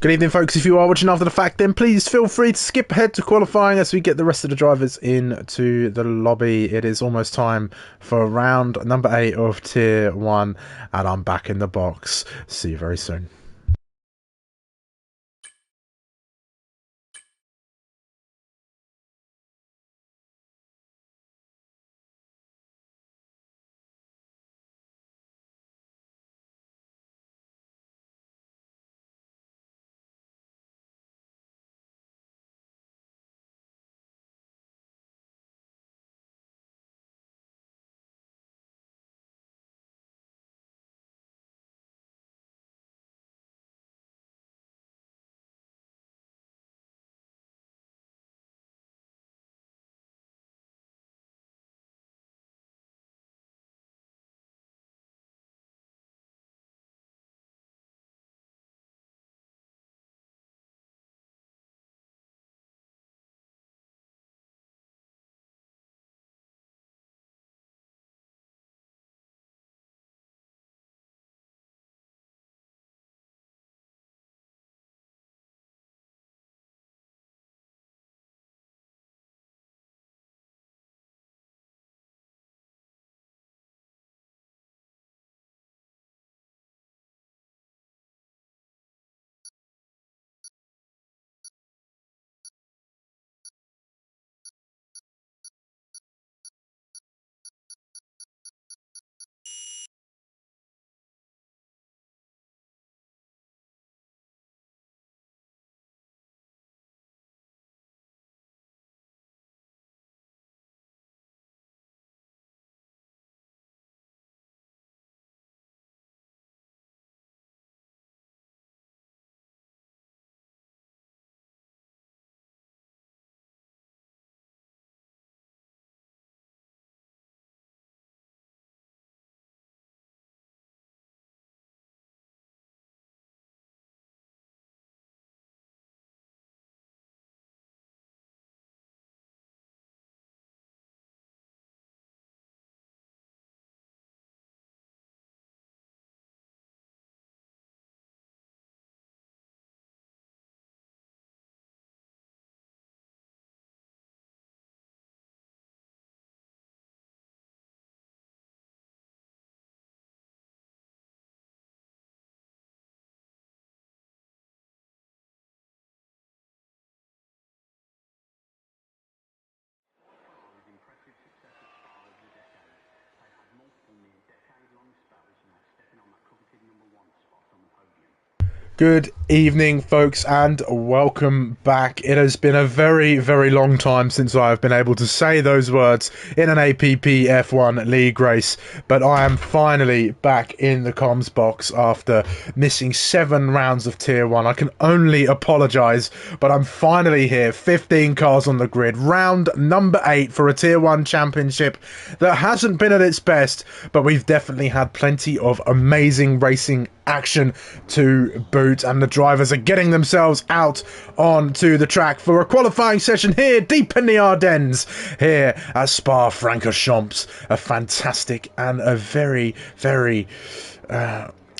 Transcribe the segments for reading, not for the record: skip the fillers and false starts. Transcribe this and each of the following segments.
Good evening, folks. If you are watching after the fact, then please feel free to skip ahead to qualifying as we get the rest of the drivers into the lobby. It is almost time for round number 8 of Tier 1, and I'm back in the box. See you very soon. Good evening, folks, and welcome back. It has been a very, very long time since I have been able to say those words in an APPF1 league race, but I am finally back in the comms box after missing 7 rounds of Tier 1. I can only apologise, but I'm finally here. 15 cars on the grid. Round number 8 for a Tier 1 championship that hasn't been at its best, but we've definitely had plenty of amazing racing action to boot, and the drivers are getting themselves out onto the track for a qualifying session here deep in the Ardennes here at Spa-Francorchamps. A fantastic and a very, very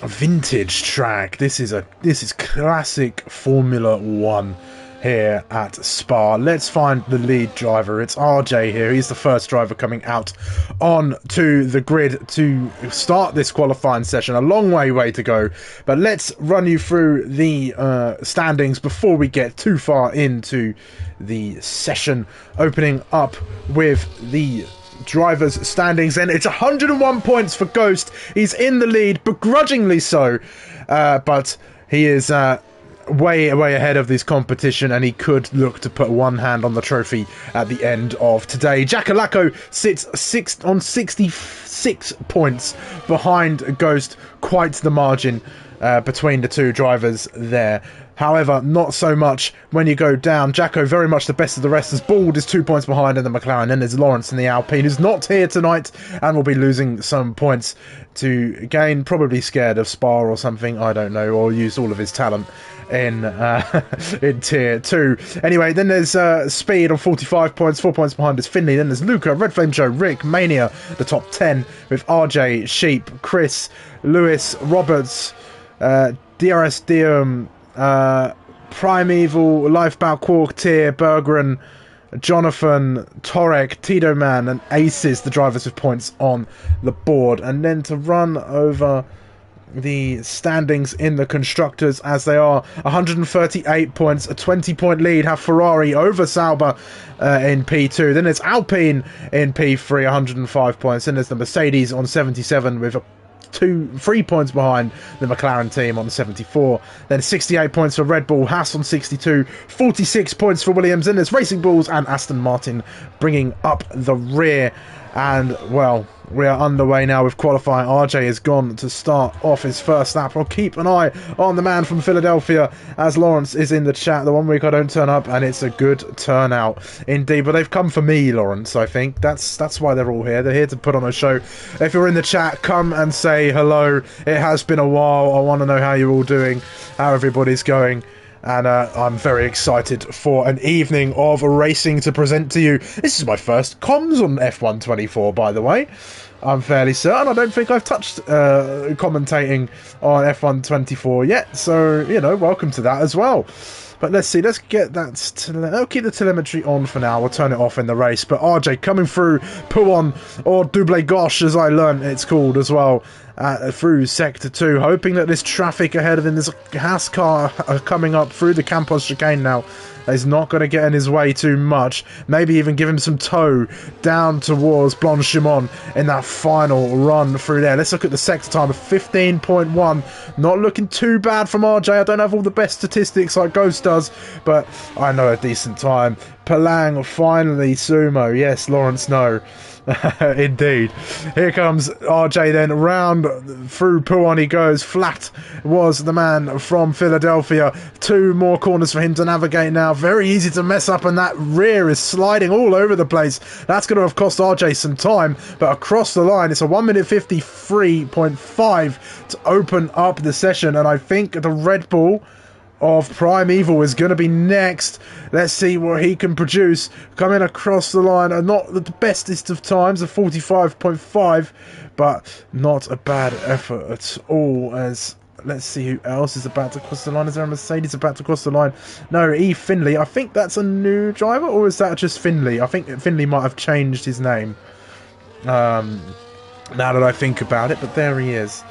vintage track. This is classic Formula 1 here at Spa. Let's find the lead driver. It's RJ here. He's the first driver coming out onto the grid to start this qualifying session. A long way to go, but let's run you through the standings before we get too far into the session. Opening up with the drivers' standings, and it's 101 points for Ghost. He's in the lead, begrudgingly so, but he is way ahead of this competition, and he could look to put one hand on the trophy at the end of today. Jackalacco sits on 66 points behind Ghost, quite the margin between the two drivers there. However, not so much when you go down. Jacko very much the best of the rest, as Bald is 2 points behind in the McLaren. Then there's Lawrence in the Alpine, who's not here tonight and will be losing some points to gain. Probably scared of Spa or something, I don't know, or used all of his talent in Tier 2. Anyway, then there's Speed on 45 points, 4 points behind is Finley. Then there's Luca, Red Flame Joe, Rick, Mania, the top 10, with RJ, Sheep, Chris, Lewis, Roberts, DRS Diem, Primeval, Lifebound, Quark, Tier, Berggren, Jonathan, Torek, Tito Man, and Aces, the drivers with points on the board. And then to run over the standings in the constructors as they are 138 points, a 20-point lead have Ferrari over Sauber in P2. Then it's Alpine in P3, 105 points. Then there's the Mercedes on 77 with 3 points behind the McLaren team on 74. Then 68 points for Red Bull, Haas on 62, 46 points for Williams. Then there's Racing Bulls and Aston Martin bringing up the rear. And, well, we are underway now with qualifying. RJ has gone to start off his first lap. I'll keep an eye on the man from Philadelphia as Lawrence is in the chat. The 1 week I don't turn up, and it's a good turnout indeed. But they've come for me, Lawrence, I think. That's why they're all here. They're here to put on a show. If you're in the chat, come and say hello. It has been a while. I want to know how you're all doing, how everybody's going. And I'm very excited for an evening of racing to present to you. This is my first comms on F1 24, by the way. I'm fairly certain. I don't think I've touched commentating on F1 24 yet. So, you know, welcome to that as well. But let's see, let's get that, I'll keep the telemetry on for now, we'll turn it off in the race. But RJ coming through Pouon, or Double Gauche as I learned it's called as well, through Sector 2, hoping that this traffic ahead of him, this Haas car coming up through the Campos chicane now, is not going to get in his way too much. Maybe even give him some tow down towards Blanchimont in that final run through there. Let's look at the sector time of 15.1. Not looking too bad from RJ. I don't have all the best statistics like Ghost does, but I know a decent time. Palang finally Sumo. Yes, Lawrence, no. Indeed. Here comes RJ then, round through Pouon he goes. Flat was the man from Philadelphia. 2 more corners for him to navigate now. Very easy to mess up, and that rear is sliding all over the place. That's going to have cost RJ some time, but across the line it's a 1 minute 53.5 to open up the session, and I think the Red Bull of Primeval is going to be next. Let's see what he can produce coming across the line. Not the bestest of times, a 45.5, but not a bad effort at all. As let's see who else is about to cross the line. Is there a Mercedes about to cross the line? No, E. Finley. I think that's a new driver, or is that just Finley? I think Finley might have changed his name now that I think about it, but there he is.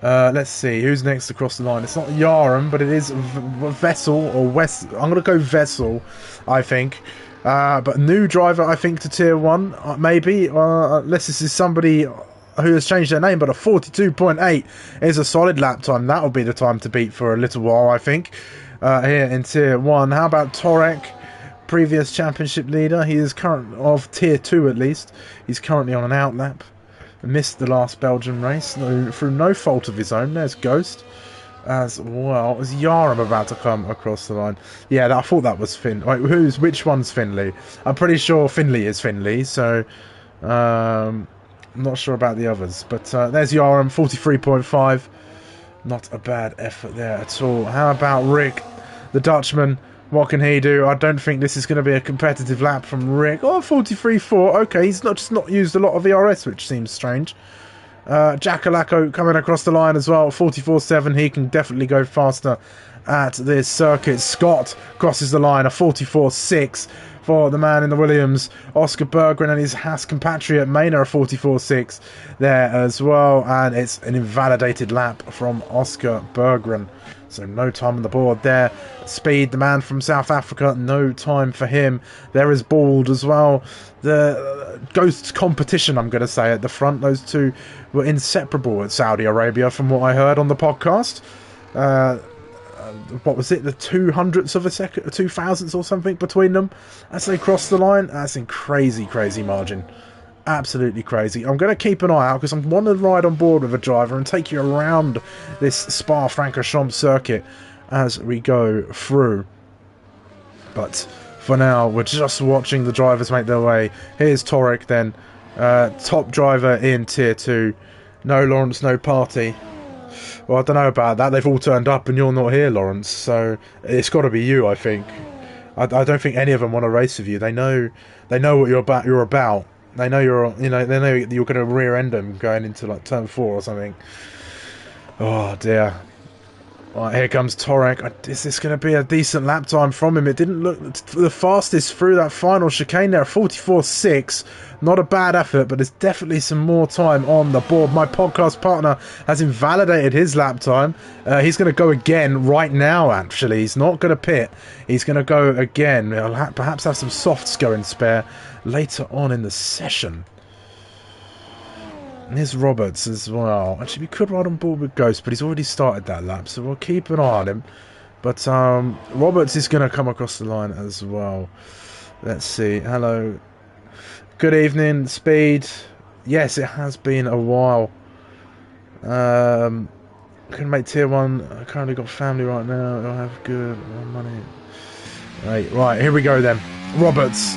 Let's see, who's next across the line? It's not Yaram, but it is Vessel, or West. I'm going to go Vessel, I think. But new driver, I think, to Tier 1, maybe. Unless this is somebody who has changed their name, but a 42.8 is a solid lap time. That'll be the time to beat for a little while, I think, here in Tier 1. How about Torek? Previous championship leader. He is current of Tier 2 at least. He's currently on an out lap. Missed the last Belgian race through no fault of his own. There's Ghost as well. Is Yaram about to come across the line? Yeah, I thought that was Finn. Wait, which one's Finley? I'm pretty sure Finley is Finley, so I'm not sure about the others. But there's Yaram, 43.5. Not a bad effort there at all. How about Rick, the Dutchman? What can he do? I don't think this is going to be a competitive lap from Rick. Oh, 43.4. Okay, he's not used a lot of ERS, which seems strange. Jackalacco coming across the line as well. 44.7. He can definitely go faster at this circuit. Scott crosses the line. A 44.6 for the man in the Williams. Oscar Berggren and his Haas compatriot Maynard, a 44.6 there as well. And it's an invalidated lap from Oscar Berggren. So no time on the board there. Speed, the man from South Africa, no time for him. There is Bald as well. The Ghost competition, I'm going to say, at the front. Those two were inseparable at Saudi Arabia, from what I heard on the podcast. What was it? The 200ths of a second, 2000ths or something between them as they crossed the line. That's a crazy, crazy margin. Absolutely crazy. I'm going to keep an eye out because I want to ride on board with a driver and take you around this Spa-Francorchamps circuit as we go through. But for now, we're just watching the drivers make their way. Here's Torek then, top driver in Tier 2. No Lawrence, no party. Well, I don't know about that. They've all turned up and you're not here, Lawrence. So it's got to be you, I think. I don't think any of them want to race with you. They know what you're about. They know they know you're going to rear end them going into like turn 4 or something. Oh dear. Right, here comes Torek. Is this going to be a decent lap time from him? It didn't look the fastest through that final chicane there. 44.6. Not a bad effort, but there's definitely some more time on the board. My podcast partner has invalidated his lap time. He's going to go again right now, actually. He's not going to pit. He's going to go again. He'll perhaps have some softs going spare later on in the session. And here's Roberts as well. Actually, we could ride on board with Ghost, but he's already started that lap, so we'll keep an eye on him. But Roberts is going to come across the line as well. Let's see. Hello. Good evening, Speed. Yes, it has been a while. Couldn't make tier 1. I currently got family right now. I don't have good money. Right, here we go then. Roberts.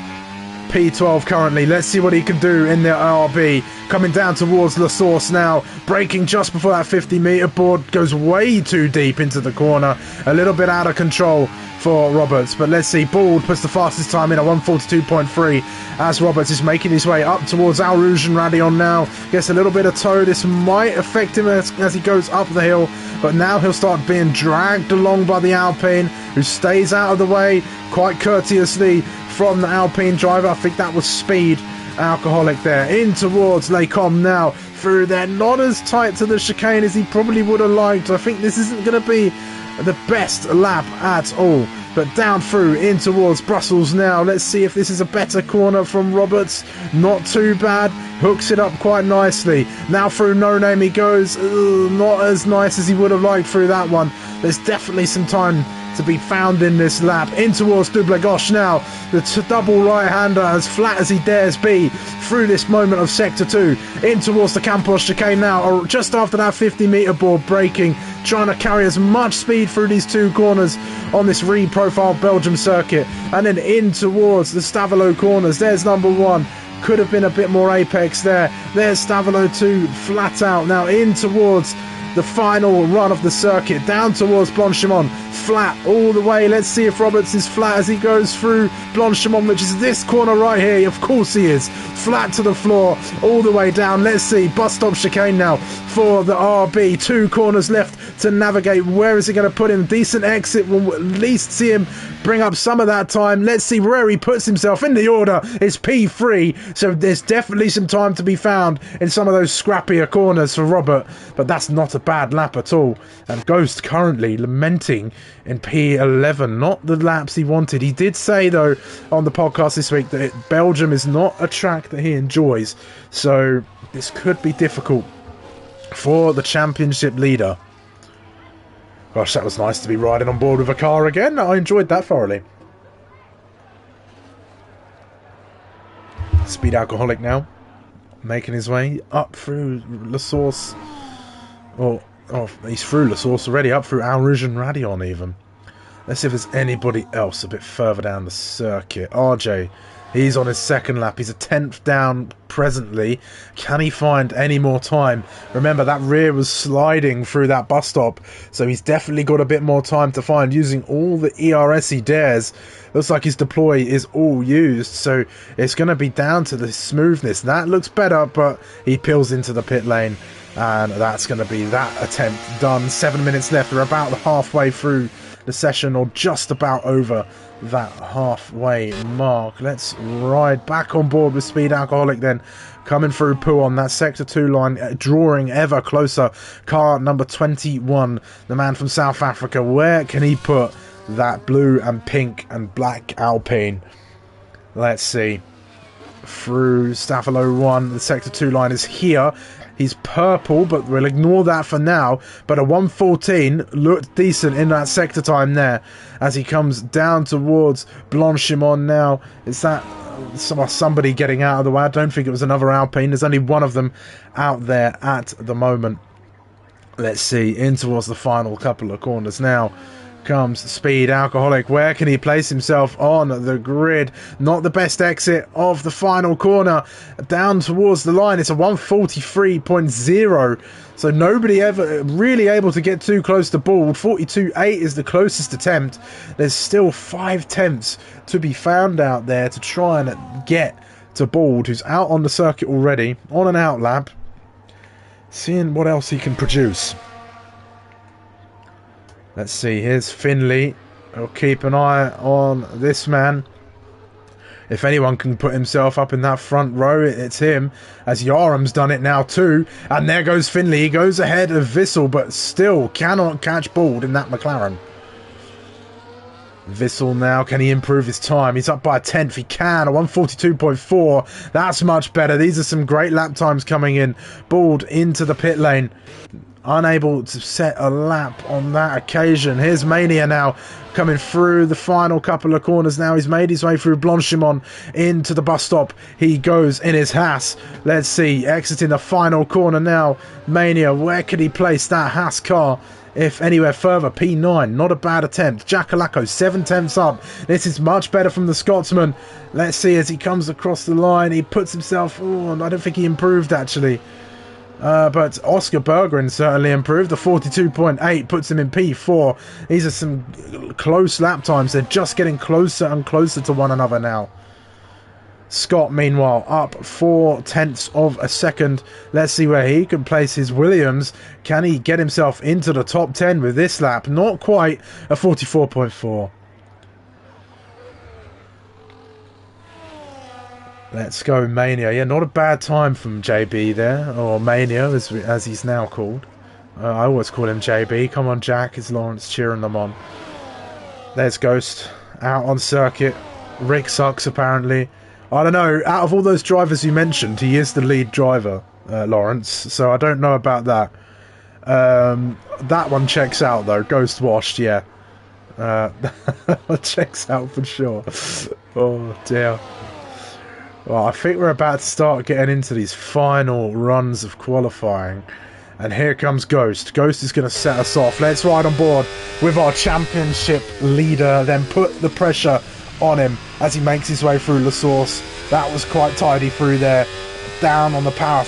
P12 currently. Let's see what he can do in the RB. Coming down towards La Source now. Braking just before that 50-meter board. Goes way too deep into the corner. A little bit out of control for Roberts. But let's see. Bald puts the fastest time in at 142.3 as Roberts is making his way up towards Al Rouge and Radion now. Gets a little bit of tow. This might affect him as he goes up the hill. But now he'll start being dragged along by the Alpine, who stays out of the way quite courteously from the Alpine driver. I think that was Speed Alcoholic there. In towards Lecom now. Through there. Not as tight to the chicane as he probably would have liked. I think this isn't going to be the best lap at all. But down through in towards Brussels now. Let's see if this is a better corner from Roberts. Not too bad. Hooks it up quite nicely. Now through No Name he goes. Not as nice as he would have liked through that one. There's definitely some time to be found in this lap. In towards Dublagosh now. The double right-hander as flat as he dares be through this moment of Sector 2. In towards the Campos chicane now. Just after that 50-meter board braking. Trying to carry as much speed through these two corners on this re-profiled Belgium circuit. And then in towards the Stavolo corners. There's number 1. Could have been a bit more apex there. There's Stavolo 2 flat out. Now in towards the final run of the circuit. Down towards Blanchimont. Flat all the way. Let's see if Roberts is flat as he goes through Blanchimont, which is this corner right here. Of course he is. Flat to the floor all the way down. Let's see. Bus stop chicane now for the RB. 2 corners left to navigate. Where is he going to put him? Decent exit. We'll at least see him bring up some of that time. Let's see where he puts himself in the order. It's P3, so there's definitely some time to be found in some of those scrappier corners for Robert, but that's not a bad lap at all. And Ghost currently lamenting in P11, not the laps he wanted. He did say though on the podcast this week that Belgium is not a track that he enjoys, so this could be difficult for the championship leader. Gosh, that was nice to be riding on board with a car again. I enjoyed that thoroughly. Speed Alcoholic now, making his way up through La Source. Oh, he's through La Source already, up through Al Rouge and Radion even. Let's see if there's anybody else a bit further down the circuit. RJ, he's on his second lap. He's a 10th down presently. Can he find any more time? Remember, that rear was sliding through that bus stop, so he's definitely got a bit more time to find using all the ERS he dares. Looks like his deploy is all used, so it's going to be down to the smoothness. That looks better, but he peels into the pit lane, and that's going to be that attempt done. 7 minutes left. We're about halfway through the session, or just about over that halfway mark. Let's ride back on board with Speed Alcoholic then, coming through Puon, that sector 2 line, drawing ever closer. Car number 21, the man from South Africa. Where can he put that blue and pink and black Alpine? Let's see. Through Staffalo 1, the sector 2 line is here. He's purple, but we'll ignore that for now. But a 114 looked decent in that sector time there as he comes down towards Blanchimont now. Is that somebody getting out of the way? I don't think it was another Alpine. There's only one of them out there at the moment. Let's see, in towards the final couple of corners now comes Speed Alcoholic. Where can he place himself on the grid? Not the best exit of the final corner. Down towards the line, it's a 143.0, so nobody ever really able to get too close to Bald. 42.8 is the closest attempt. There's still 5 attempts to be found out there to try and get to Bald, who's out on the circuit already on an out lap, seeing what else he can produce. Let's see, here's Finley. We'll keep an eye on this man. If anyone can put himself up in that front row, it's him, as Yarham's done it now too. And there goes Finley. He goes ahead of Vissel, but still cannot catch Bald in that McLaren. Vissel now, can he improve his time? He's up by a tenth. He can, a 142.4. That's much better. These are some great lap times coming in. Bald into the pit lane. Unable to set a lap on that occasion. Here's Mania now coming through the final couple of corners now. He's made his way through Blanchimont into the bus stop. He goes in his Haas. Let's see, exiting the final corner now. Mania, where could he place that Haas car? If anywhere further, P9, not a bad attempt. Jackalacco, 7 tenths up. This is much better from the Scotsman. Let's see as he comes across the line. He puts himself... Oh, I don't think he improved, actually. But Oscar Berggren certainly improved. The 42.8 puts him in P4. These are some close lap times. They're just getting closer and closer to one another now. Scott, meanwhile, up 4 tenths of a second. Let's see where he can place his Williams. Can he get himself into the top 10 with this lap? Not quite, a 44.4. Let's go Mania. Yeah, not a bad time from JB there, or Mania as he's now called. I always call him JB. Come on, Jack. Is Lawrence cheering them on? There's Ghost out on circuit. Rick sucks apparently. I don't know. Out of all those drivers you mentioned, he is the lead driver, Lawrence. So I don't know about that. That one checks out though. Ghost washed, yeah. Checks out for sure. Oh dear. Well, I think we're about to start getting into these final runs of qualifying. And here comes Ghost. Ghost is going to set us off. Let's ride on board with our championship leader. Then put the pressure on him as he makes his way through La Source. That was quite tidy through there. Down on the power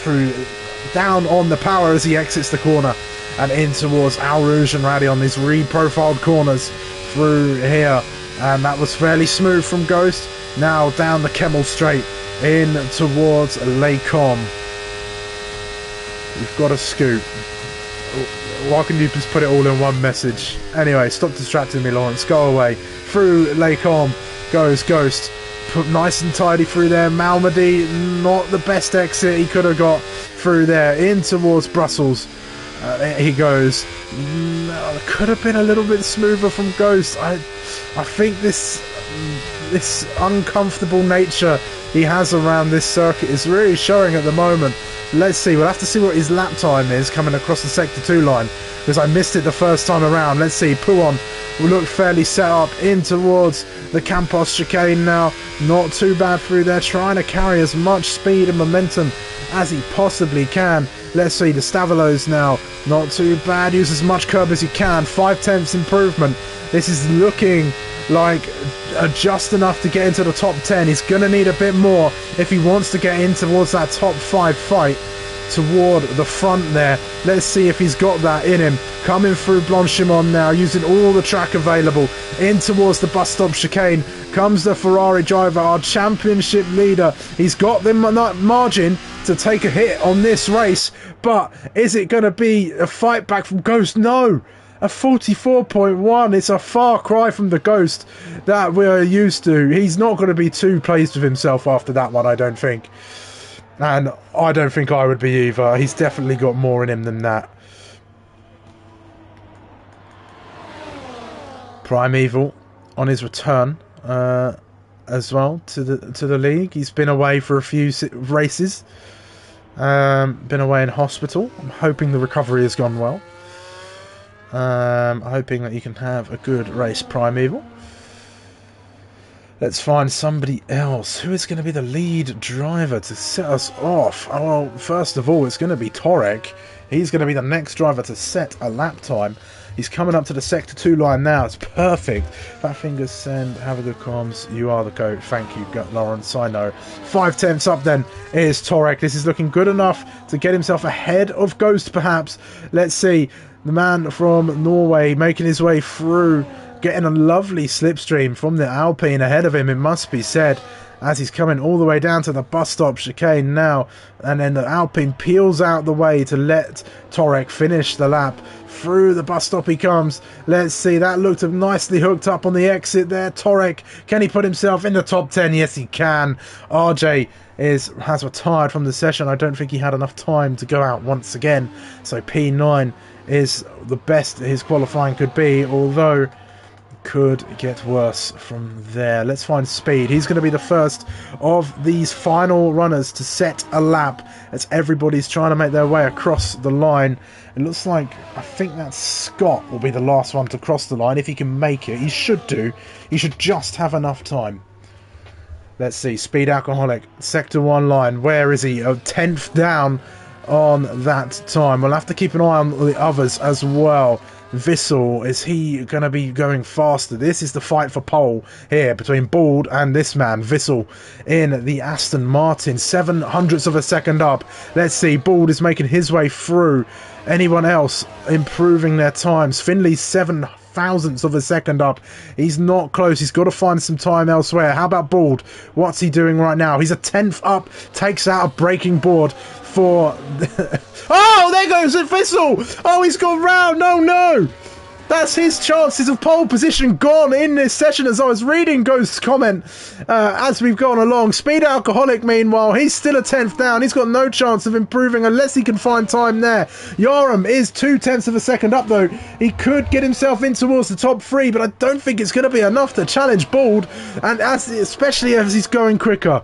as he exits the corner. And in towards Al Rouge and Rady on these re-profiled corners through here. And that was fairly smooth from Ghost. Now down the Kemmel Straight. In towards Lacombe. We've got a scoop. Why can you just put it all in one message? Anyway, stop distracting me, Lawrence. Go away. Through Lacombe goes Ghost. Put nice and tidy through there. Malmedy, not the best exit he could have got through there. In towards Brussels. He goes. Could have been a little bit smoother from Ghost. I think this uncomfortable nature he has around this circuit is really showing at the moment. Let's see, we'll have to see what his lap time is coming across the Sector 2 line, because I missed it the first time around. Let's see, Pouon will look fairly set up in towards the Campos chicane now. Not too bad through there, trying to carry as much speed and momentum as he possibly can. Let's see, the Stavelos now, not too bad, use as much curb as you can. 5 tenths improvement. This is looking like just enough to get into the top 10. He's going to need a bit more if he wants to get in towards that top 5 fight toward the front there. Let's see if he's got that in him. Coming through Blanchimont now, using all the track available. In towards the bus stop chicane comes the Ferrari driver, our championship leader. He's got the margin to take a hit on this race, but is it going to be a fight back from Ghost? No. A 44.1, it's a far cry from the Ghost that we're used to. He's not going to be too pleased with himself after that one, I don't think. And I don't think I would be either. He's definitely got more in him than that. Primeval on his return as well to the league. He's been away for a few races. Been away in hospital. I'm hoping the recovery has gone well. Hoping that you can have a good race, Primeval. Let's find somebody else. Who is going to be the lead driver to set us off? Oh, well, first of all, it's going to be Torek. He's going to be the next driver to set a lap time. He's coming up to the Sector 2 line now. It's perfect. Fat fingers send. Have a good comms. You are the GOAT. Thank you, Lawrence. I know. 5 tenths up then is Torek. This is looking good enough to get himself ahead of Ghost, perhaps. Let's see. The man from Norway making his way through, getting a lovely slipstream from the Alpine ahead of him, it must be said. as he's coming all the way down to the bus stop chicane now. And then the Alpine peels out the way to let Torek finish the lap. Through the bus stop he comes. Let's see, that looked nicely hooked up on the exit there. Torek, can he put himself in the top 10? Yes, he can. RJ has retired from the session. I don't think he had enough time to go out once again. So P9 is the best his qualifying could be, although could get worse from there. Let's find Speed. He's going to be the first of these final runners to set a lap as everybody's trying to make their way across the line. It looks like, I think that Scott will be the last one to cross the line if he can make it. He should do. He should just have enough time. Let's see. Speed Alcoholic, Sector 1 line. Where is he? A 10th down on that time. We'll have to keep an eye on the others as well. Vissel, is he going to be going faster? This is the fight for pole here between Bald and this man, Vissel, in the Aston Martin. 7/100ths of a second up. Let's see, Bald is making his way through. Anyone else improving their times? Finley's 7/1000ths of a second up. He's not close. He's got to find some time elsewhere. How about Bald? What's he doing right now? He's a 10th up. Takes out a braking board for... Oh, there goes Vissel! Oh, he's gone round! No, no! That's his chances of pole position gone in this session, as I was reading Ghost's comment as we've gone along. Speed Alcoholic, meanwhile, he's still a 10th down. He's got no chance of improving unless he can find time there. Yaram is 0.2 of a second up, though. He could get himself in towards the top 3, but I don't think it's going to be enough to challenge Bald, and especially as he's going quicker.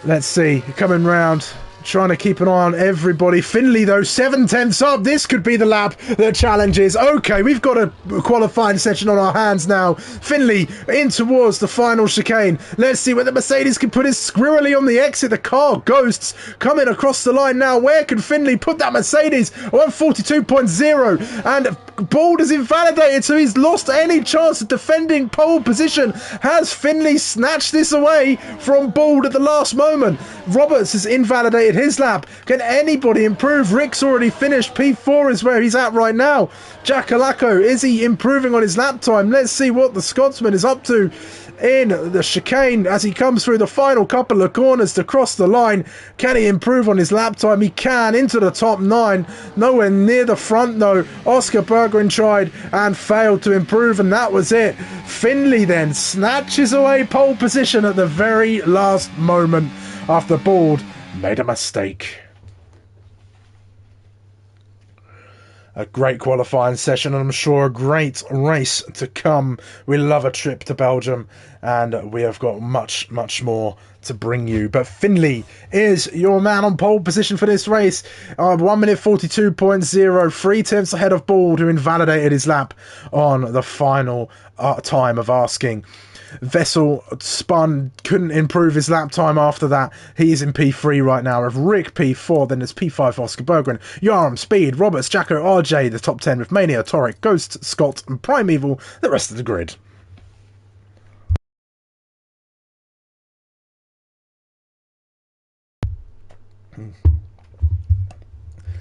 Let's see, coming round. Trying to keep an eye on everybody. Finley, though, 7/10 up. This could be the lap that challenges. Okay, we've got a qualifying session on our hands now. Finley in towards the final chicane. Let's see whether Mercedes can put his squirrely on the exit. The car Ghosts coming across the line now. Where can Finley put that Mercedes? 142.0. And Bald is invalidated, so he's lost any chance of defending pole position. Has Finley snatched this away from Bald at the last moment? Roberts has invalidated his lap. Can anybody improve? Rick's already finished. P4 is where he's at right now. Jackalacco, is he improving on his lap time? Let's see what the Scotsman is up to in the chicane as he comes through the final couple of corners to cross the line. Can he improve on his lap time? He can, into the top 9. Nowhere near the front though. Oscar Berggren tried and failed to improve, and that was it. Finley then snatches away pole position at the very last moment after Bald made a mistake. A great qualifying session, and I'm sure a great race to come. We love a trip to Belgium, and we have got much, much more to bring you. But Finley is your man on pole position for this race. 1 minute 42.0, 0.3 ahead of Bald, who invalidated his lap on the final time of asking. Vessel spun, couldn't improve his lap time after that. He's in P3 right now. With Rick P4, then there's P5 Oscar Berggren, Yaram, Speed, Roberts, Jacko, RJ, the top 10 with Mania, Torek, Ghost, Scott, and Primeval, the rest of the grid.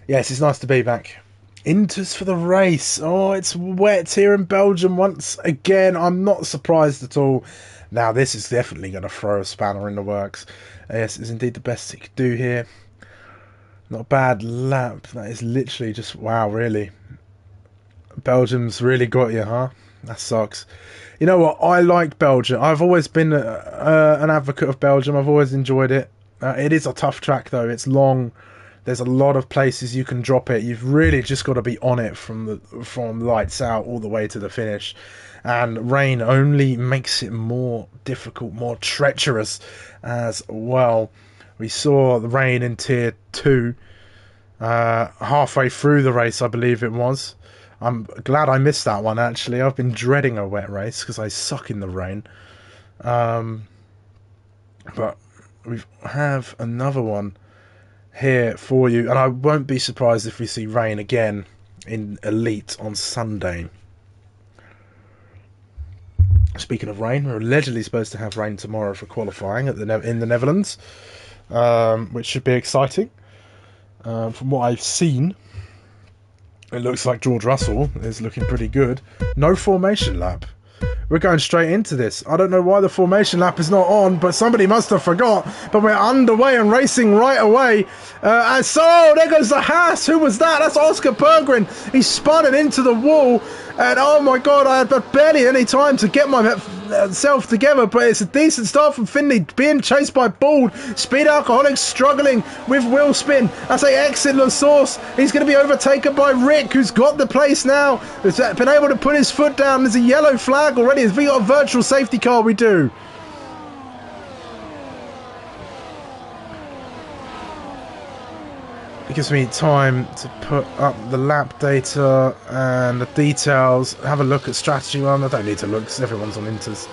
Yes, it's nice to be back. Inters for the race. Oh, it's wet here in Belgium once again. I'm not surprised at all. Now, this is definitely going to throw a spanner in the works. Yes, it's indeed the best he could do here. Not a bad lap. That is literally just... Wow, really? Belgium's really got you, huh? That sucks. You know what? I like Belgium. I've always been an advocate of Belgium. I've always enjoyed it. It is a tough track, though. It's long. There's a lot of places you can drop it. You've really just got to be on it from lights out all the way to the finish. And rain only makes it more difficult, more treacherous as well. We saw the rain in Tier 2 halfway through the race, I believe it was. I'm glad I missed that one, actually. I've been dreading a wet race because I suck in the rain. But we have another one here for you, and I won't be surprised if we see rain again in Elite on Sunday. Speaking of rain, we're allegedly supposed to have rain tomorrow for qualifying in the Netherlands, which should be exciting. From what I've seen, it looks like George Russell is looking pretty good. No formation lap. we're going straight into this. I don't know why the formation lap is not on, but somebody must have forgot. But we're underway and racing right away. And so there goes the Haas. Who was that? That's Oscar Berggren. He spun it into the wall. And oh my God, I had barely any time to get myself together. But it's a decent start from Finley, being chased by Bald. Speed Alcoholic struggling with wheel spin as they exit La Source. He's going to be overtaken by Rick, who's got the place now. He's been able to put his foot down. There's a yellow flag already. Has we got a virtual safety car? We do. It gives me time to put up the lap data and the details, have a look at strategy one. I don't need to look because everyone's on Inters.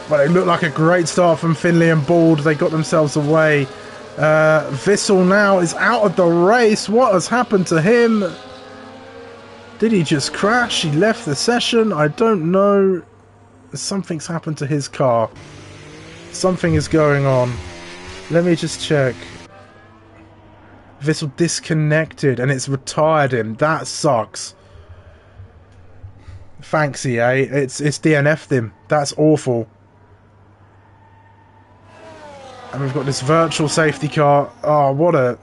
But it looked like a great start from Finley and Bald. They got themselves away. Vissel now is out of the race. What has happened to him? Did he just crash? He left the session? I don't know. Something's happened to his car. Something is going on. Let me just check. Vissel disconnected and it's retired him. That sucks. Thanks, EA. It's DNF'd him. That's awful. And we've got this virtual safety car. Oh, what an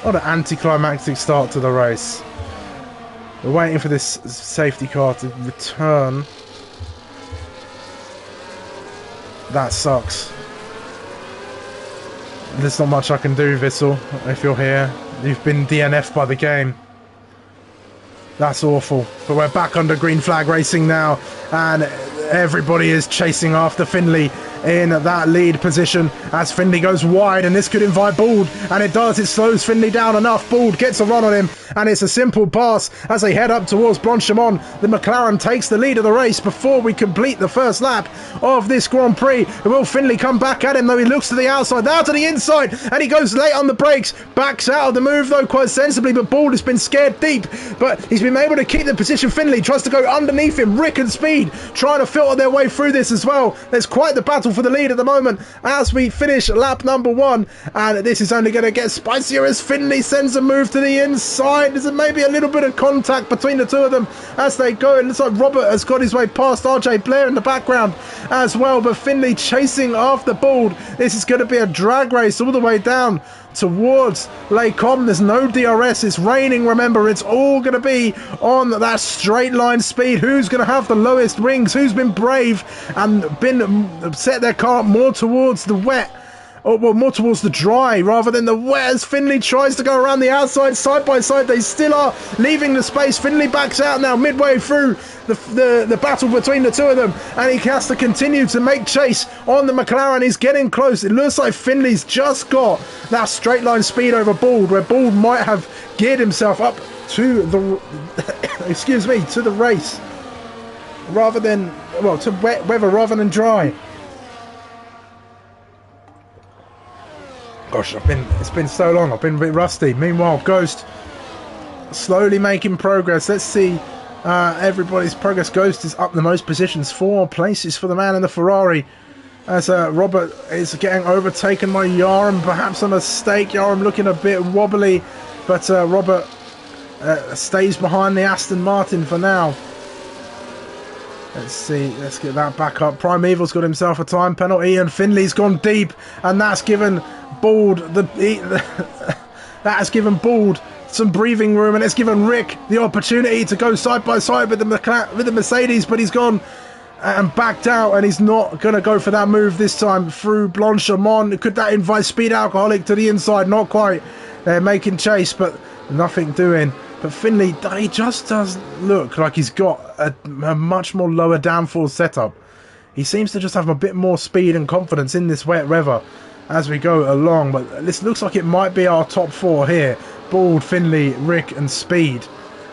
anticlimactic start to the race. We're waiting for this safety car to return. That sucks. There's not much I can do, Vissel, if you're here. You've been DNF'd by the game. That's awful. But we're back under green flag racing now, and everybody is chasing after Finley in that lead position as Finley goes wide, and this could invite Bald, and it does. It slows Finley down enough. Bald gets a run on him, and it's a simple pass as they head up towards Blanchimont. The McLaren takes the lead of the race before we complete the first lap of this Grand Prix. Will Finley come back at him, though? He looks to the outside, now to the inside, and he goes late on the brakes. Backs out of the move, though, quite sensibly, but Bald has been scared deep, but he's been able to keep the position. Finley tries to go underneath him. Rick and Speed trying to filter their way through this as well. There's quite the battle for the lead at the moment as we finish lap number 1, and this is only going to get spicier as Finley sends a move to the inside. There's maybe a little bit of contact between the two of them as they go. It looks like Robert has got his way past RJ Blair in the background as well, but Finley chasing after Bald. This is going to be a drag race all the way down towards Lake Com. There's no DRS, it's raining, remember. It's all going to be on that straight line speed. Who's going to have the lowest rings? Who's been brave and been set their car up more towards the wet, or well, more towards the dry rather than the wet, as Finley tries to go around the outside. Side by side they still are leaving the space. Finley backs out now midway through the battle between the two of them, and he has to continue to make chase on the McLaren. He's getting close. It looks like Finley's just got that straight line speed over Bald, where Bald might have geared himself up to the excuse me, to the race rather than, well, to wet weather rather than dry. Gosh, it's been so long. I've been a bit rusty. Meanwhile, Ghost slowly making progress. Let's see everybody's progress. Ghost is up the most positions, 4 places for the man in the Ferrari, as Robert is getting overtaken by Yaram, perhaps a mistake. Yaram looking a bit wobbly, but Robert stays behind the Aston Martin for now. Let's see, let's get that back up. Primeval's got himself a time penalty, and Finley's gone deep, and that's given Bald that has given Bald some breathing room, and it's given Rick the opportunity to go side by side with the Mercedes, but he's gone and backed out, and he's not going to go for that move this time through Blanchimont. Could that invite Speed Alcoholic to the inside? Not quite. They're making chase, but nothing doing. But Finley, he just does look like he's got a much more lower downforce setup. He seems to just have a bit more speed and confidence in this wet weather as we go along. But this looks like it might be our top 4 here. Bald, Finley, Rick and Speed,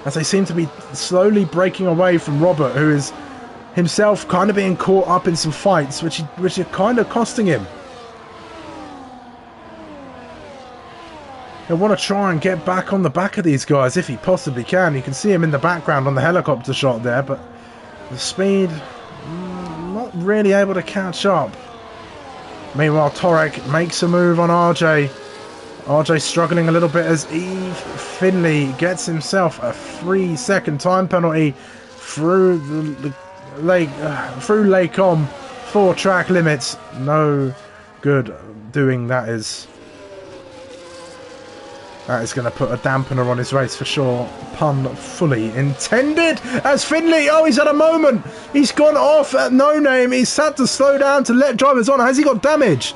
as they seem to be slowly breaking away from Robert, who is himself kind of being caught up in some fights which are kind of costing him. He'll want to try and get back on the back of these guys if he possibly can. You can see him in the background on the helicopter shot there, but the speed not really able to catch up. Meanwhile, Torek makes a move on RJ. RJ struggling a little bit as Finley gets himself a 3-second time penalty through the lake, through Lake Om, 4 track limits. No good doing that is. That is going to put a dampener on his race for sure. Pun fully intended. As Finley, oh, he's had a moment. He's gone off at no name. He's had to slow down to let drivers on. Has he got damage?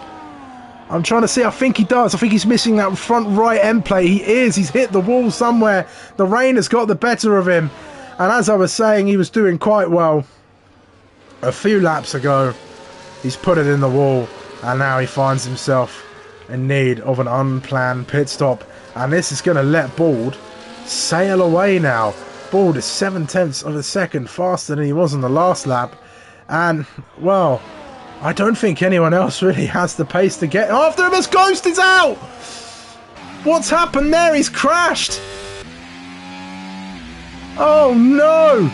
I'm trying to see. I think he does. I think he's missing that front right end plate. He is. He's hit the wall somewhere. The rain has got the better of him. And as I was saying, he was doing quite well a few laps ago. He's put it in the wall. And now he finds himself in need of an unplanned pit stop. And this is going to let Bald sail away now. Bald is 7/10 of a second faster than he was on the last lap. And, well, I don't think anyone else really has the pace to get after him as Ghost is out! What's happened there? He's crashed! Oh no!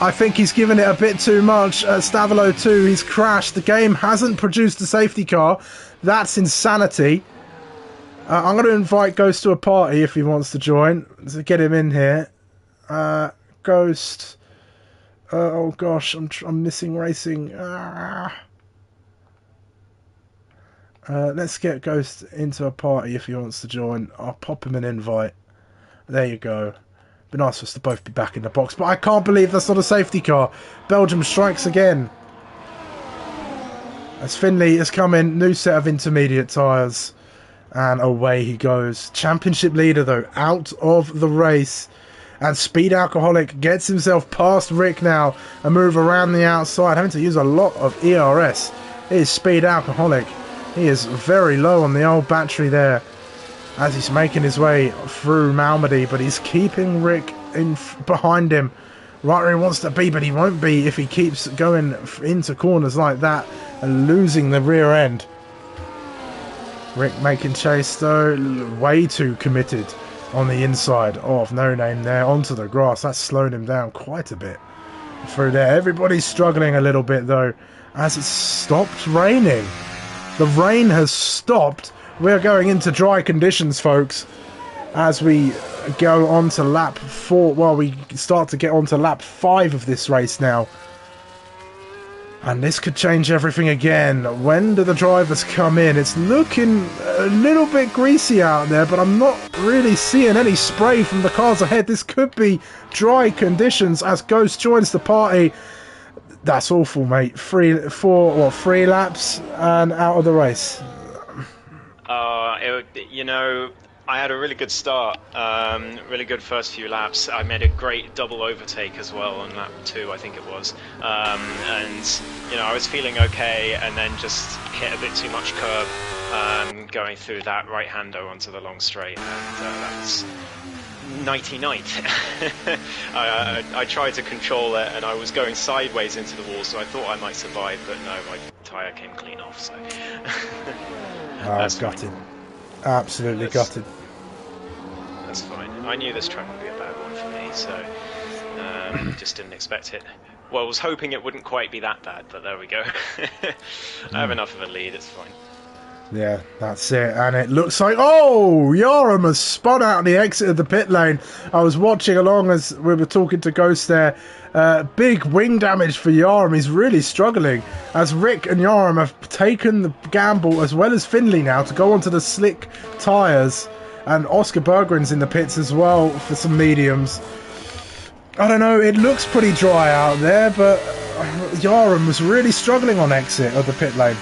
I think he's given it a bit too much. Stavilo too, he's crashed. The game hasn't produced a safety car. That's insanity. I'm going to invite Ghost to a party if he wants to join. To get him in here. Ghost. Oh gosh, I'm missing racing. Let's get Ghost into a party if he wants to join. I'll pop him an invite. There you go. Be nice for us to both be back in the box. But I can't believe that's not a safety car. Belgium strikes again. As Finley has come in, new set of intermediate tyres. And away he goes. Championship leader, though, out of the race. And Speed Alcoholic gets himself past Rick now. And move around the outside. Having to use a lot of ERS. It is Speed Alcoholic. He is very low on the old battery there. As he's making his way through Malmedy. But he's keeping Rick behind him. Right where he wants to be. But he won't be if he keeps going into corners like that. And losing the rear end. Rick making chase though, way too committed on the inside of No Name there, onto the grass. That's slowed him down quite a bit through there. Everybody's struggling a little bit though, as it's stopped raining. The rain has stopped. We're going into dry conditions, folks, as we go on to lap 4. Well, we start to get on to lap 5 of this race now. And this could change everything again. When do the drivers come in? It's looking a little bit greasy out there, but I'm not really seeing any spray from the cars ahead. This could be dry conditions as Ghost joins the party. That's awful, mate. 3 laps and out of the race. You know, I had a really good start, really good first few laps. I made a great double overtake as well on lap 2, I think it was. And, you know, I was feeling okay and then just hit a bit too much curb going through that right-hander onto the long straight. And that was nighty-night. I tried to control it and I was going sideways into the wall, so I thought I might survive, but no, my tyre came clean off, so... That's gutted. Absolutely gutted. That's fine. I knew this track would be a bad one for me, so just didn't expect it. Well, I was hoping it wouldn't quite be that bad, but there we go. I have enough of a lead, it's fine. Yeah, that's it. And it looks like, oh, Yaram has spun out the exit of the pit lane. I was watching along as we were talking to Ghost there. Big wing damage for Yaram. He's really struggling as Rick and Yaram have taken the gamble, as well as Finley now, to go onto the slick tyres. And Oscar Berggren's in the pits as well for some mediums. I don't know, it looks pretty dry out there, but Yaram was really struggling on exit of the pit lane.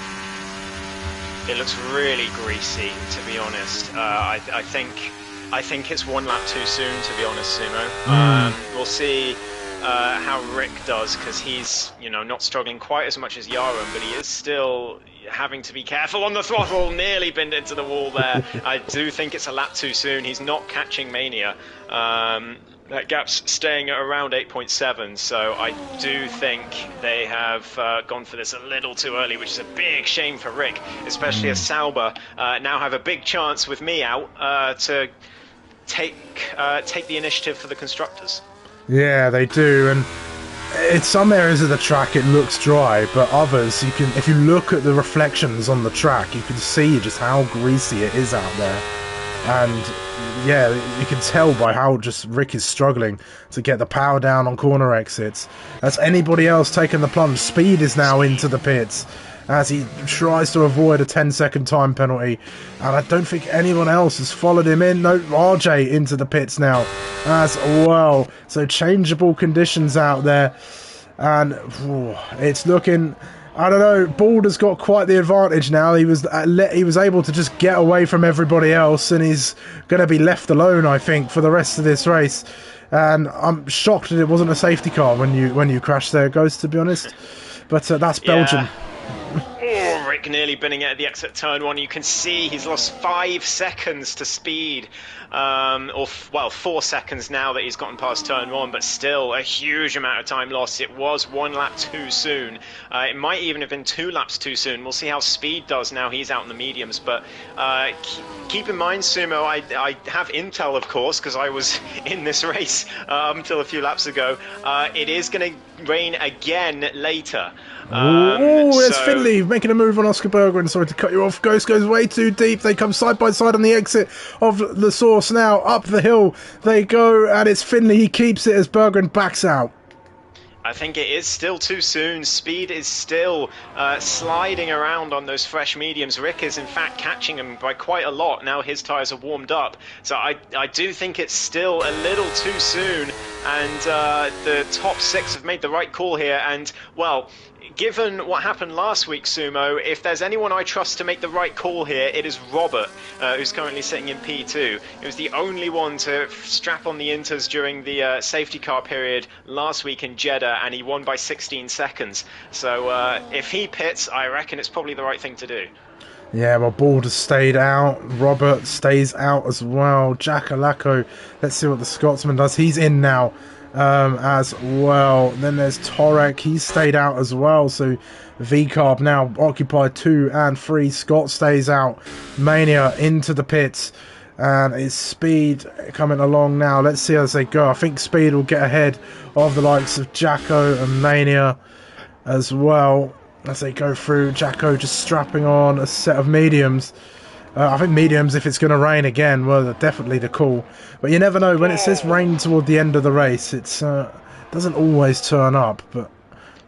It looks really greasy, to be honest. I think it's 1 lap too soon, to be honest, Sumo. We'll see how Rick does, because he's, you know, not struggling quite as much as Yaram, but he is still having to be careful on the throttle. Nearly binned into the wall there. I do think it's a lap too soon. He's not catching Mania. That gap's staying at around 8.7, so I do think they have gone for this a little too early, which is a big shame for Rick, especially as Sauber now have a big chance with me out to take the initiative for the constructors. Yeah, they do, and in some areas of the track it looks dry, but others, you can, if you look at the reflections on the track, you can see just how greasy it is out there. And yeah, you can tell by how just Rick is struggling to get the power down on corner exits. As anybody else taking the plunge, Speed is now into the pits as he tries to avoid a 10-second time penalty. And I don't think anyone else has followed him in. No, RJ into the pits now as well. So changeable conditions out there. And it's looking... I don't know, Balder's got quite the advantage now. He was able to just get away from everybody else, and he's going to be left alone, I think, for the rest of this race. And I'm shocked that it wasn't a safety car when you crashed there, Ghost, to be honest. But that's Belgium. Oh, Rick nearly binning it at the exit turn 1. You can see he's lost 5 seconds to Speed. Well, 4 seconds now that he's gotten past turn 1, but still a huge amount of time lost. It was 1 lap too soon. It might even have been 2 laps too soon. We'll see how Speed does now. He's out in the mediums, but keep in mind, Sumo, I have intel, of course, because I was in this race until a few laps ago. It is going to rain again later. There's Finley making a move on Oscar Berger, and sorry to cut you off. Ghost goes way too deep. They come side by side on the exit of the source now. Up the hill they go, and it's Finley. He keeps it as Berger backs out. I think it is still too soon. Speed is still sliding around on those fresh mediums. Rick is in fact catching him by quite a lot now his tyres are warmed up. So I do think it's still a little too soon, and the top 6 have made the right call here. And well, given what happened last week, Sumo, if there's anyone I trust to make the right call here, it is Robert, who's currently sitting in P2. He was the only one to strap on the inters during the safety car period last week in Jeddah, and he won by 16 seconds. So if he pits, I reckon it's probably the right thing to do. Yeah, well, Balder stayed out. Robert stays out as well. Jack Alaco, let's see what the Scotsman does. He's in now. As well. Then there's Torek, he stayed out as well, so V-Carb now occupied 2 and 3. Scott stays out. Mania into the pits, and it's Speed coming along now. Let's see as they go. I think Speed will get ahead of the likes of Jacko and Mania as well as they go through. Jacko just strapping on a set of mediums. I think mediums, if it's going to rain again, well, definitely the call. But you never know. When it says rain toward the end of the race, it doesn't always turn up, but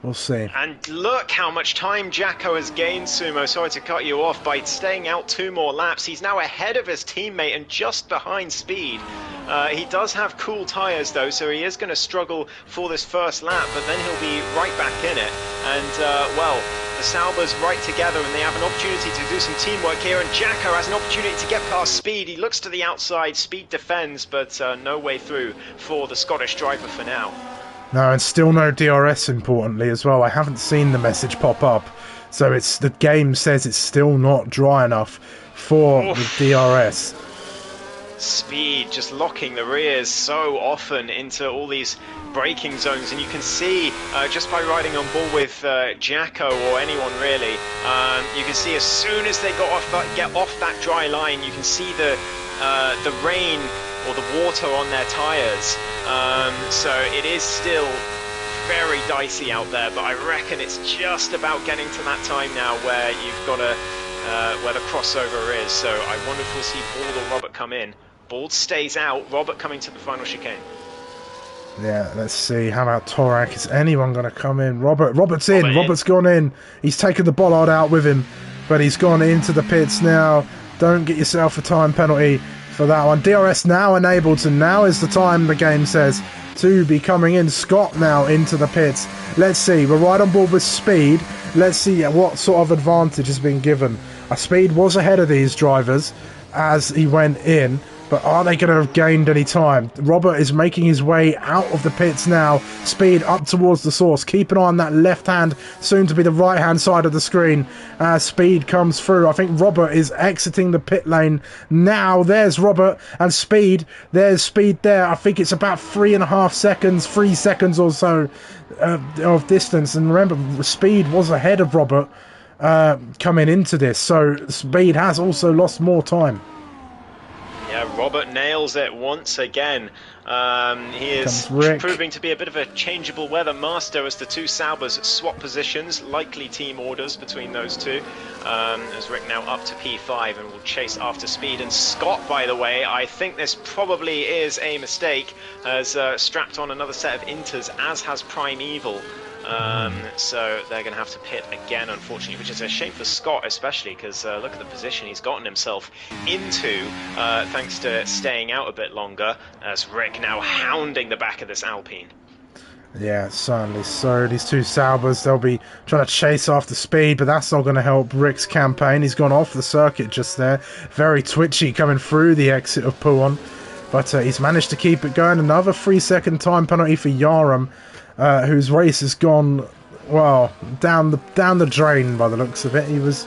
we'll see. And look how much time Jacko has gained, Sumo. Sorry to cut you off. By staying out 2 more laps, he's now ahead of his teammate and just behind Speed. He does have cool tyres, though, so he is going to struggle for this first lap, but then he'll be right back in it. And, well, the Saubers right together, and they have an opportunity to do some teamwork here, and Jacko has an opportunity to get past Speed. He looks to the outside, Speed defends, but no way through for the Scottish driver for now. No, and still no DRS, importantly, as well. I haven't seen the message pop up, so it's the game says it's still not dry enough for the DRS. Speed just locking the rears so often into all these braking zones, and you can see just by riding on board with Jacko or anyone really, you can see as soon as they get off that dry line, you can see the rain or the water on their tyres. So it is still very dicey out there, but I reckon it's just about getting to that time now where you've got where the crossover is. So I wonder if we'll see Bald or Robert come in. Bald stays out, Robert coming to the final chicane. Yeah, let's see. How about Torak? Is anyone going to come in? Robert's in. Robert's gone in. He's taken the bollard out with him, but he's gone into the pits now. Don't get yourself a time penalty for that one. DRS now enabled, so now is the time, the game says, to be coming in. Scott now into the pits. Let's see. We're right on board with Speed. Let's see what sort of advantage has been given. Speed was ahead of these drivers as he went in, but are they going to have gained any time? Robert is making his way out of the pits now. Speed up towards the source. Keep an eye on that left hand, soon to be the right hand side of the screen as Speed comes through. I think Robert is exiting the pit lane now. There's Robert and Speed. There's Speed there. I think it's about 3.5 seconds, 3 seconds or so of distance. And remember, Speed was ahead of Robert coming into this, so Speed has also lost more time. Yeah, Yeah, Robert nails it once again. He is proving to be a bit of a changeable weather master as the two Saubers swap positions, likely team orders between those two. As Rick now up to P5 and will chase after speed. And Scott, by the way, I think this probably is a mistake, has strapped on another set of inters, as has Primeval. So they're going to have to pit again, unfortunately, which is a shame for Scott, especially because look at the position he's gotten himself into, thanks to staying out a bit longer, as Rick now hounding the back of this Alpine. Yeah, certainly so. These two Saubers, they'll be trying to chase after speed, but that's not going to help Rick's campaign. He's gone off the circuit just there. Very twitchy coming through the exit of Puon, but he's managed to keep it going. Another 3-second time penalty for Yaram, whose race has gone, well, down the drain by the looks of it. He was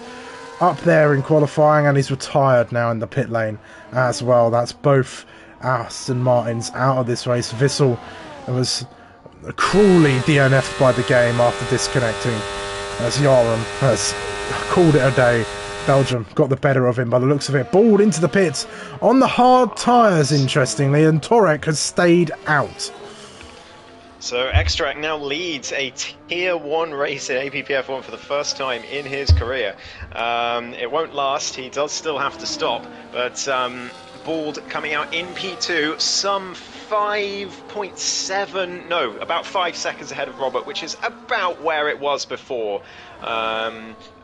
up there in qualifying and he's retired now in the pit lane as well. That's both Aston Martins out of this race. Vissel was cruelly DNF'd by the game after disconnecting, as Yaram has called it a day. Belgium got the better of him by the looks of it. Balled into the pits on the hard tyres, interestingly, and Torek has stayed out. So Extract now leads a Tier 1 race in APPF1 for the first time in his career. It won't last, he does still have to stop, but Bald coming out in P2, some 5.7, no, about 5 seconds ahead of Robert, which is about where it was before.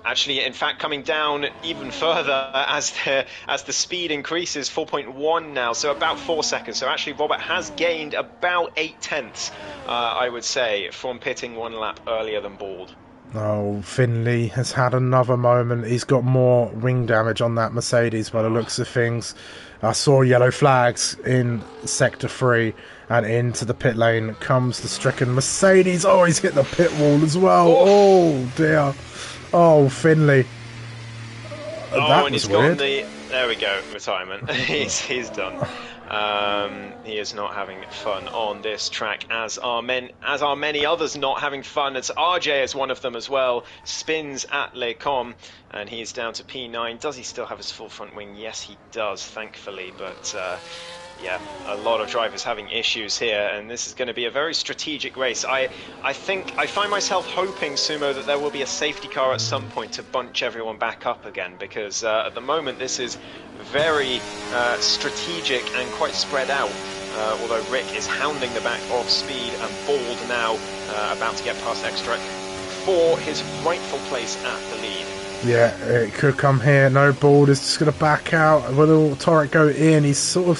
Actually, in fact, coming down even further as the speed increases, 4.1 now, so about 4 seconds. So actually, Robert has gained about 8/10, I would say, from pitting 1 lap earlier than Bald. Oh, Finley has had another moment. He's got more wing damage on that Mercedes by the looks of things. I saw yellow flags in Sector 3, and into the pit lane comes the stricken Mercedes. Oh, he's hit the pit wall as well. Oh dear. Oh, Finley. That and was he's weird. got there we go, retirement. he's done. He is not having fun on this track, as are many others not having fun. It's RJ as one of them as well. Spins at Les Coms, and he's down to P9. Does he still have his full front wing? Yes, he does, thankfully. But yeah, a lot of drivers having issues here, and this is going to be a very strategic race. I find myself hoping, Sumo, that there will be a safety car at some point to bunch everyone back up again, because at the moment this is very strategic and quite spread out. Although Rick is hounding the back of speed, and Bald now about to get past Extract for his rightful place at the lead. Yeah, it could come here. No, Bald is just going to back out. Will Torek go in? He's sort of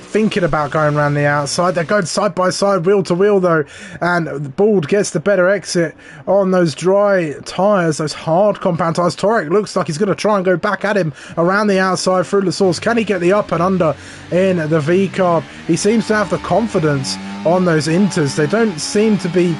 thinking about going around the outside. They're going side by side, wheel to wheel though, and Bald gets the better exit on those dry tyres, those hard compound tyres. Torek looks like he's going to try and go back at him around the outside through the source. Can he get the up and under in the V-carb? He seems to have the confidence on those inters. They don't seem to be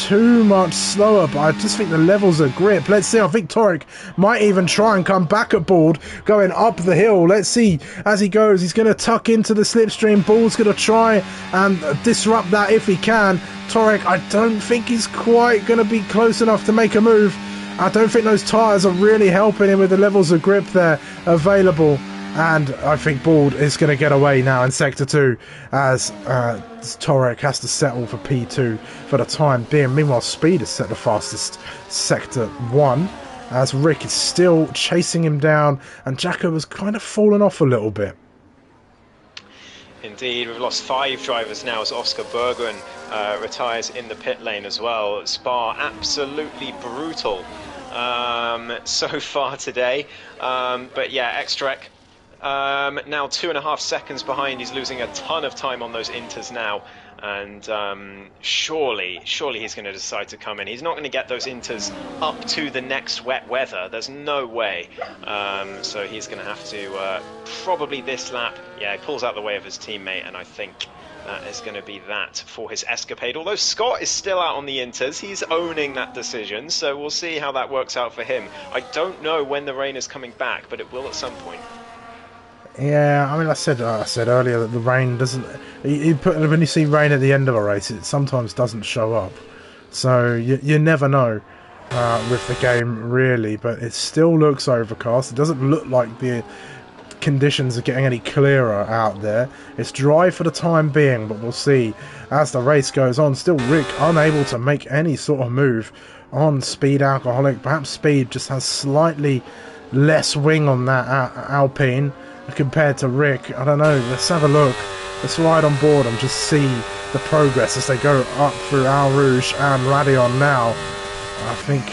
too much slower, but I just think the levels of grip. Let's see. I think Torek might even try and come back at Bald going up the hill. Let's see as he goes. He's going to tuck into the slipstream. Bald's going to try and disrupt that if he can. Torek, I don't think he's quite going to be close enough to make a move. I don't think those tyres are really helping him with the levels of grip there available. And I think Bald is going to get away now in Sector 2 as Torek has to settle for P2 for the time being. Meanwhile, Speed has set the fastest Sector 1 as Rick is still chasing him down, and Jacko has kind of fallen off a little bit. Indeed, we've lost 5 drivers now as Oscar Berggren retires in the pit lane as well. Spa absolutely brutal so far today. But yeah, Extract now 2.5 seconds behind. He's losing a ton of time on those inters now, and surely he's going to decide to come in. He's not going to get those inters up to the next wet weather. There's no way. So he's going to have to probably this lap. Yeah, he pulls out the way of his teammate, and I think that is going to be that for his escapade. Although Scott is still out on the inters, he's owning that decision, so we'll see how that works out for him. I don't know when the rain is coming back, but it will at some point. Yeah, I mean, I said earlier that the rain doesn't. When you see rain at the end of a race, it sometimes doesn't show up. So you never know with the game really, but it still looks overcast. It doesn't look like the conditions are getting any clearer out there. It's dry for the time being, but we'll see as the race goes on. Still Rick unable to make any sort of move on Speed Alcoholic. Perhaps Speed just has slightly less wing on that Alpine compared to Rick. I don't know. Let's have a look. Let's ride on board and just see the progress as they go up through Al Rouge and Radion now. I think...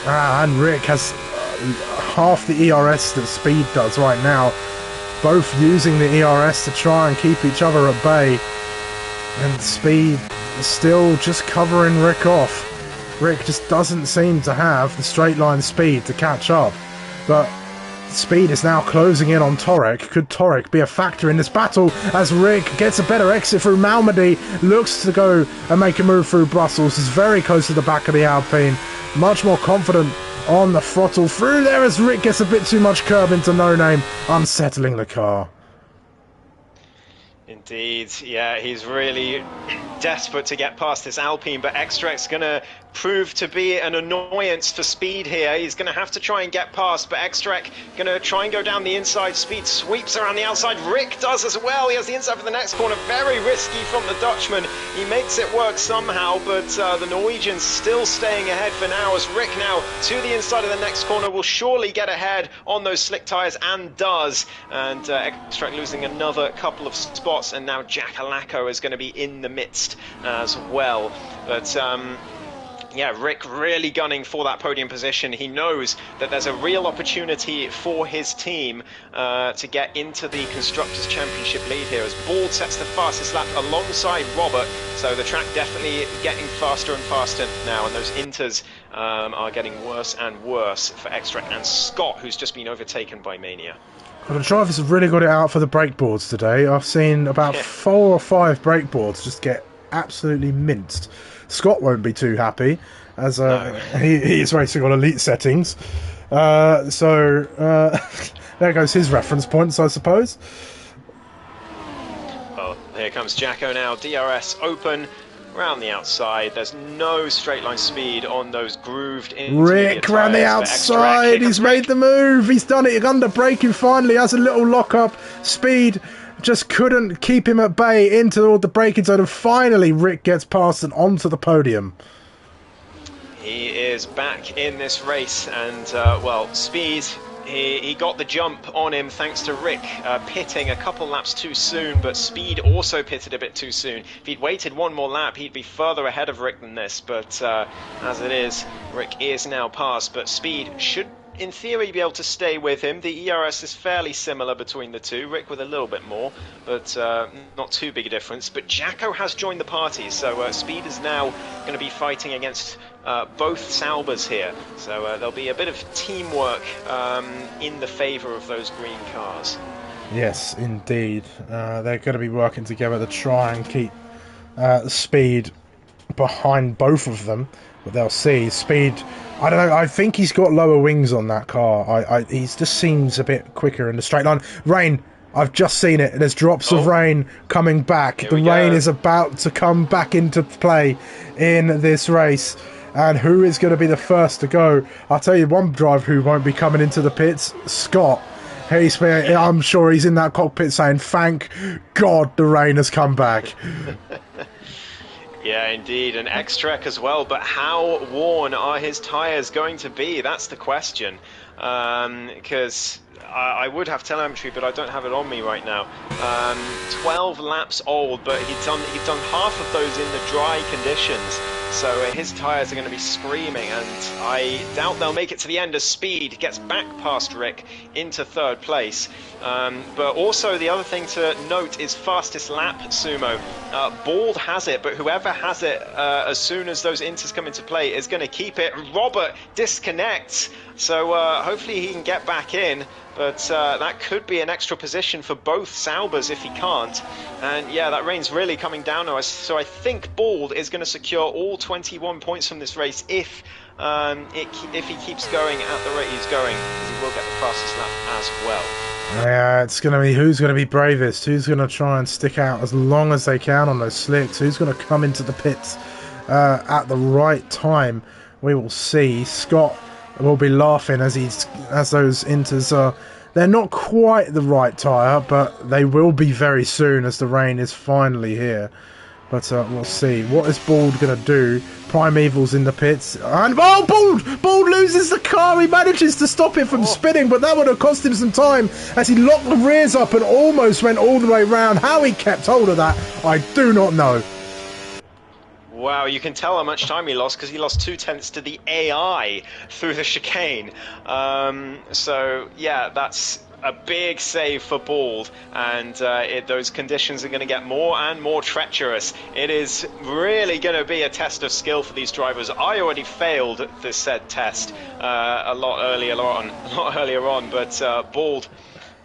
and Rick has half the ERS that Speed does right now. Both using the ERS to try and keep each other at bay. And Speed still just covering Rick off. Rick just doesn't seem to have the straight line speed to catch up. But Speed is now closing in on Torek. Could Torek be a factor in this battle as Rick gets a better exit through Malmedy, looks to go and make a move through Brussels, is very close to the back of the Alpine, much more confident on the throttle through there as Rick gets a bit too much curb into No Name, unsettling the car. Indeed, yeah, he's really desperate to get past this Alpine, but Extrak's going to prove to be an annoyance for Speed here. He's going to have to try and get past, but Extrak going to try and go down the inside. Speed sweeps around the outside. Rick does as well. He has the inside for the next corner. Very risky from the Dutchman. He makes it work somehow, but the Norwegian's still staying ahead for now, as Rick now to the inside of the next corner will surely get ahead on those slick tyres, and does. And Extrak losing another couple of spots, and now Jack Alacco is going to be in the midst as well. But yeah, Rick really gunning for that podium position. He knows that there's a real opportunity for his team to get into the Constructors' Championship lead here, as Bald sets the fastest lap alongside Robert. So the track definitely getting faster and faster now, and those inters are getting worse and worse for Extrak and Scott, who's just been overtaken by Mania. Well, the drivers have really got it out for the brake boards today. I've seen about 4 or 5 brake boards just get absolutely minced. Scott won't be too happy, as he is racing on elite settings. There goes his reference points, I suppose. Well, here comes Jacko now. DRS open. Around the outside, there's no straight line speed on those grooved in. Rick around the outside, he's made the move, he's done it under braking finally, has a little lock up. Speed just couldn't keep him at bay into all the braking zone, and finally Rick gets past and onto the podium. He is back in this race, and well, Speed, he got the jump on him thanks to Rick pitting a couple laps too soon, but Speed also pitted a bit too soon. If he'd waited one more lap, he'd be further ahead of Rick than this, but as it is, Rick is now past, but Speed should in theory be able to stay with him. The ERS is fairly similar between the two, Rick with a little bit more, but not too big a difference. But Jacko has joined the party, so Speed is now going to be fighting against both Saubers here, so there'll be a bit of teamwork in the favour of those green cars. Yes, indeed. They're going to be working together to try and keep Speed behind both of them, but they'll see. Speed, I don't know, I think he's got lower wings on that car. He just seems a bit quicker in the straight line. Rain, I've just seen it. There's drops of rain coming back. The rain is about to come back into play in this race. And who is going to be the first to go? I'll tell you one driver who won't be coming into the pits, Scott. I'm sure he's in that cockpit saying, thank God the rain has come back. Yeah, indeed, and Extrek as well, but how worn are his tyres going to be? That's the question, because I would have telemetry, but I don't have it on me right now. 12 laps old, but he'd done half of those in the dry conditions, so his tyres are going to be screaming, and I doubt they'll make it to the end as Speed gets back past Rick into third place. But also the other thing to note is fastest lap, Sumo. Bald has it, but whoever has it as soon as those inters come into play is going to keep it. Robert disconnects, so hopefully he can get back in. But that could be an extra position for both Saubers if he can't. And yeah, that rain's really coming down now. So I think Bald is going to secure all 21 points from this race if he keeps going at the rate he's going, because he will get the fastest lap as well. Yeah, it's going to be who's going to be bravest, who's going to try and stick out as long as they can on those slicks, who's going to come into the pits at the right time. We will see. Scott will be laughing as those inters are They're not quite the right tyre, but they will be very soon as the rain is finally here. But we'll see. What is Bald going to do? Primeval's in the pits. And oh, Bald! Bald loses the car. He manages to stop it from spinning, but that would have cost him some time as he locked the rears up and almost went all the way round. How he kept hold of that, I do not know. Wow, you can tell how much time he lost because he lost 2/10 to the AI through the chicane. So, yeah, that's a big save for Bald, and those conditions are going to get more and more treacherous. It is really going to be a test of skill for these drivers. I already failed this said test a lot earlier on, but Bald,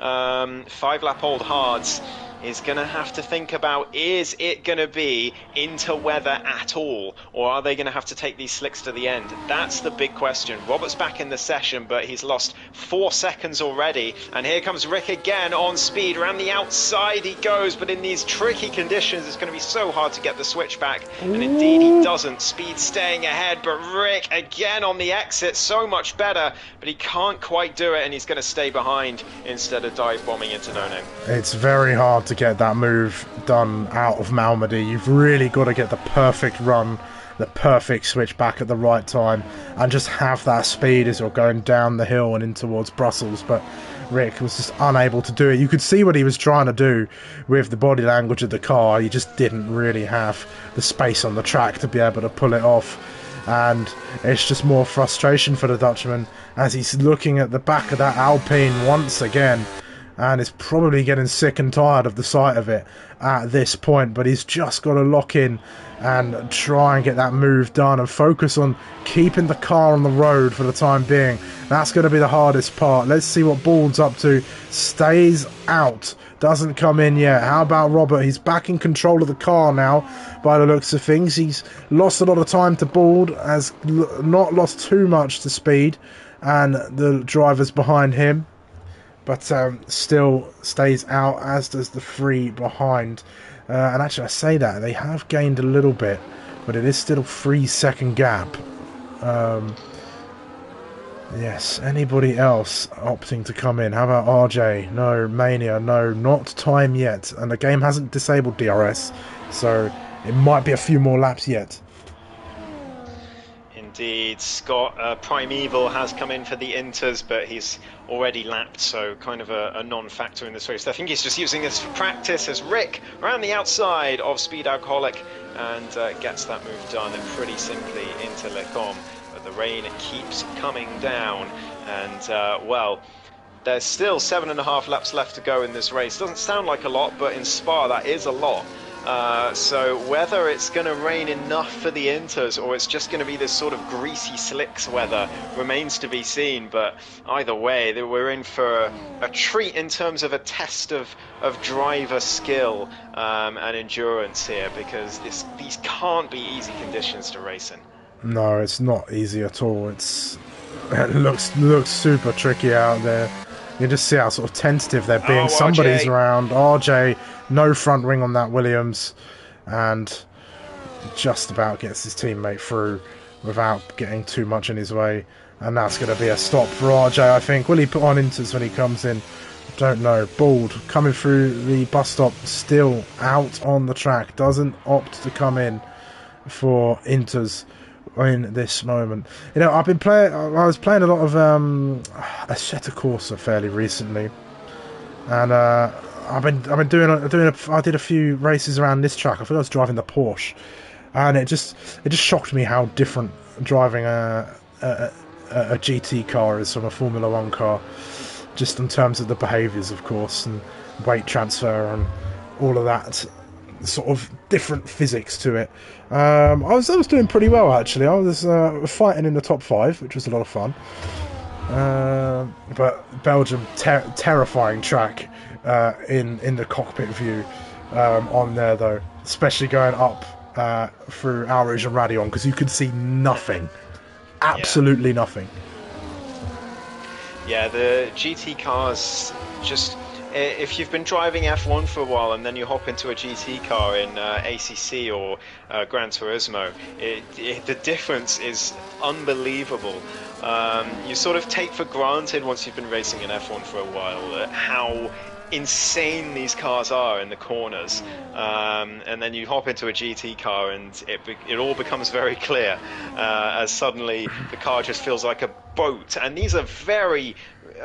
5-lap-old hards, is going to have to think about, is it going to be into weather at all, or are they going to have to take these slicks to the end? That's the big question. Robert's back in the session, but he's lost 4 seconds already, and here comes Rick again on speed. Around the outside he goes, but in these tricky conditions it's going to be so hard to get the switch back, and indeed he doesn't. Speed staying ahead, but Rick again on the exit, so much better, but he can't quite do it, and he's going to stay behind instead of dive bombing into no name. It's very hard to get that move done out of Malmedy. You've really got to get the perfect run, the perfect switch back at the right time, and just have that speed as you're going down the hill and in towards Brussels. But Rick was just unable to do it. You could see what he was trying to do with the body language of the car. He just didn't really have the space on the track to be able to pull it off. And it's just more frustration for the Dutchman as he's looking at the back of that Alpine once again, and is probably getting sick and tired of the sight of it at this point. But he's just got to lock in and try and get that move done and focus on keeping the car on the road for the time being. That's going to be the hardest part. Let's see what Bald's up to. Stays out. Doesn't come in yet. How about Robert? He's back in control of the car now by the looks of things. He's lost a lot of time to Bald, has not lost too much to speed, and the drivers behind him, but still stays out, as does the 3 behind. And actually, I say that they have gained a little bit, but it is still a 3-second gap. Yes, anybody else opting to come in? How about RJ? No. Mania? No, not time yet. And the game hasn't disabled DRS, so it might be a few more laps yet. Indeed, Scott, Primeval has come in for the Inters, but he's already lapped, so kind of a non-factor in this race. I think he's just using this for practice as Rick around the outside of Speed Alcoholic and gets that move done pretty simply into Lecombe. But the rain keeps coming down, and well, there's still 7.5 laps left to go in this race. Doesn't sound like a lot, but in Spa that is a lot. So whether it's going to rain enough for the Inters or it's just going to be this sort of greasy slicks weather remains to be seen. But either way, we're in for a treat in terms of a test of driver skill and endurance here, because these can't be easy conditions to race in. No, it's not easy at all. It looks super tricky out there. You can just see how sort of tentative they're being. Somebody's around. RJ, no front wing on that Williams, and just about gets his teammate through without getting too much in his way. And that's going to be a stop for RJ, I think. Will he put on Inters when he comes in? Don't know. Bald coming through the bus stop, still out on the track. Doesn't opt to come in for Inters in this moment. You know, I was playing a lot of Assetto Corsa fairly recently, and I did a few races around this track. I think I was driving the Porsche, and it just shocked me how different driving a GT car is from a Formula 1 car, just in terms of the behaviours, of course, and weight transfer and all of that sort of different physics to it. I was doing pretty well, actually. I was fighting in the top 5, which was a lot of fun. But Belgium, terrifying track in the cockpit view on there, though, especially going up through Aurouge and Radion, because you could see nothing, absolutely nothing. Yeah, the GT cars just if you've been driving F1 for a while and then you hop into a GT car in ACC or Gran Turismo, the difference is unbelievable. You sort of take for granted once you've been racing in F1 for a while how insane these cars are in the corners, and then you hop into a GT car and it all becomes very clear, as suddenly the car just feels like a boat. And these are very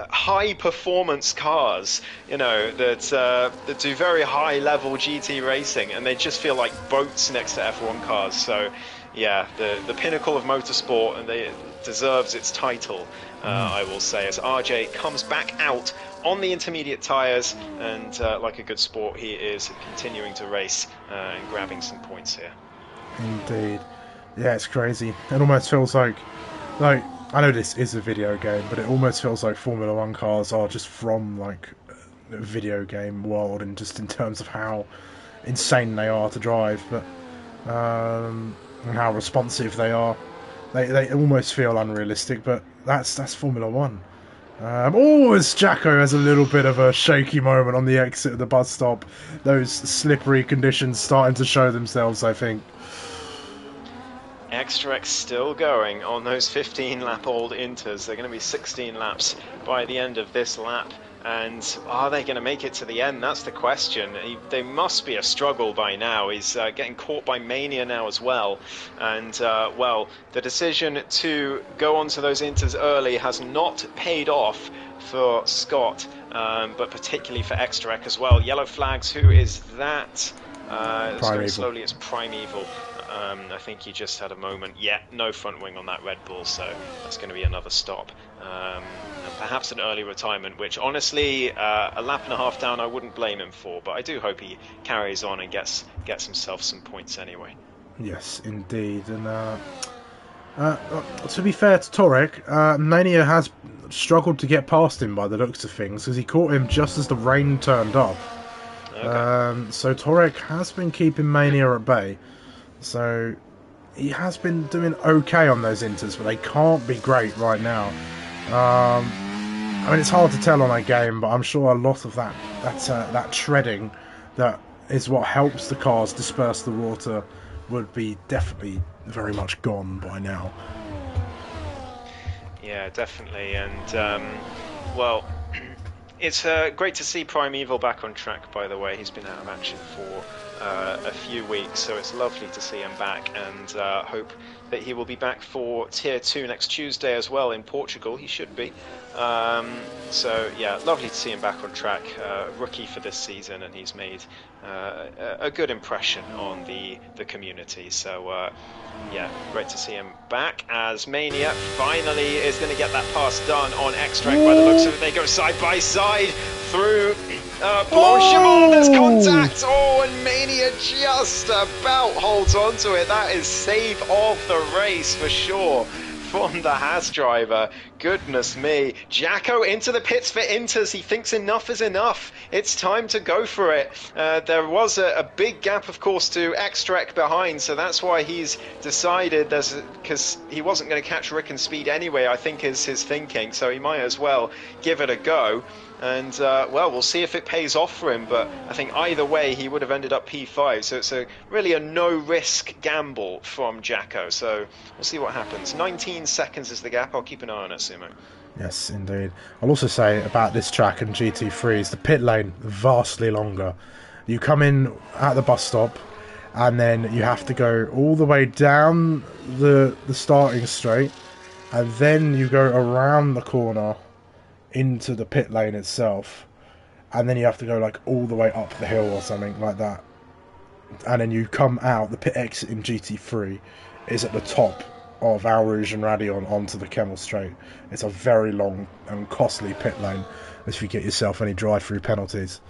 high performance cars, that do very high level GT racing, and they just feel like boats next to F1 cars. So yeah, the pinnacle of motorsport, and they deserves its title, I will say, as RJ comes back out on the intermediate tyres, and like a good sport, he is continuing to race and grabbing some points here. Indeed. Yeah, it's crazy. It almost feels like I know this is a video game, but it almost feels like Formula One cars are just from like a video game world, and just in terms of how insane they are to drive, but and how responsive they are. They almost feel unrealistic, but that's Formula One. As Jacko has a little bit of a shaky moment on the exit of the bus stop. Those slippery conditions starting to show themselves, I think. Extra still going on those 15-lap-old Inters. They're going to be 16 laps by the end of this lap. And are they going to make it to the end? That's the question. They must be a struggle by now. He's getting caught by Mania now as well. And, well, the decision to go onto those Inters early has not paid off for Scott, but particularly for Extra as well. Yellow flags, who is that? It's going slowly, it's Primeval. I think he just had a moment. Yeah, no front wing on that Red Bull, so that's going to be another stop. And perhaps an early retirement, which honestly, a lap and a half down, I wouldn't blame him for, but I do hope he carries on and gets himself some points anyway. Yes, indeed. And to be fair to Torek, Mania has struggled to get past him by the looks of things, because he caught him just as the rain turned up. Okay. So Torek has been keeping Mania at bay. So he has been doing okay on those Inters, but they can't be great right now. I mean, it's hard to tell on a game, but I'm sure a lot of that treading that is what helps the cars disperse the water would be definitely very much gone by now. Yeah, definitely. And well, it's great to see Primeval back on track, by the way. He's been out of action for a few weeks, so it's lovely to see him back, and hope that he will be back for Tier 2 next Tuesday as well in Portugal. He should be. So yeah, lovely to see him back on track. Rookie for this season, and he's made a good impression on the community. So yeah, great to see him back, as Mania finally is going to get that pass done on Extract. By the looks of it, they go side by side through Blanchimont. There's contact. Oh, and Mania just about holds on to it. That is save of the race for sure from the Haas driver. Goodness me. Jacko into the pits for Inters. He thinks enough is enough. It's time to go for it. There was a big gap, of course, to Extract behind, so that's why he's decided, because he wasn't going to catch Rick and Speed anyway, I think is his thinking, so he might as well give it a go. And, well, we'll see if it pays off for him, but I think either way he would have ended up P5, so it's really a no-risk gamble from Jacko, so we'll see what happens. 19 seconds is the gap. I'll keep an eye on it, Sumo. Yes, indeed. I'll also say about this track and GT3 is the pit lane vastly longer. You come in at the bus stop, and then you have to go all the way down the starting straight, and then you go around the corner into the pit lane itself, and then you have to go like all the way up the hill or something like that, and then you come out. The pit exit in GT3 is at the top of Al Rouge and Radion onto the Kemmel Straight. It's a very long and costly pit lane if you get yourself any drive-through penalties.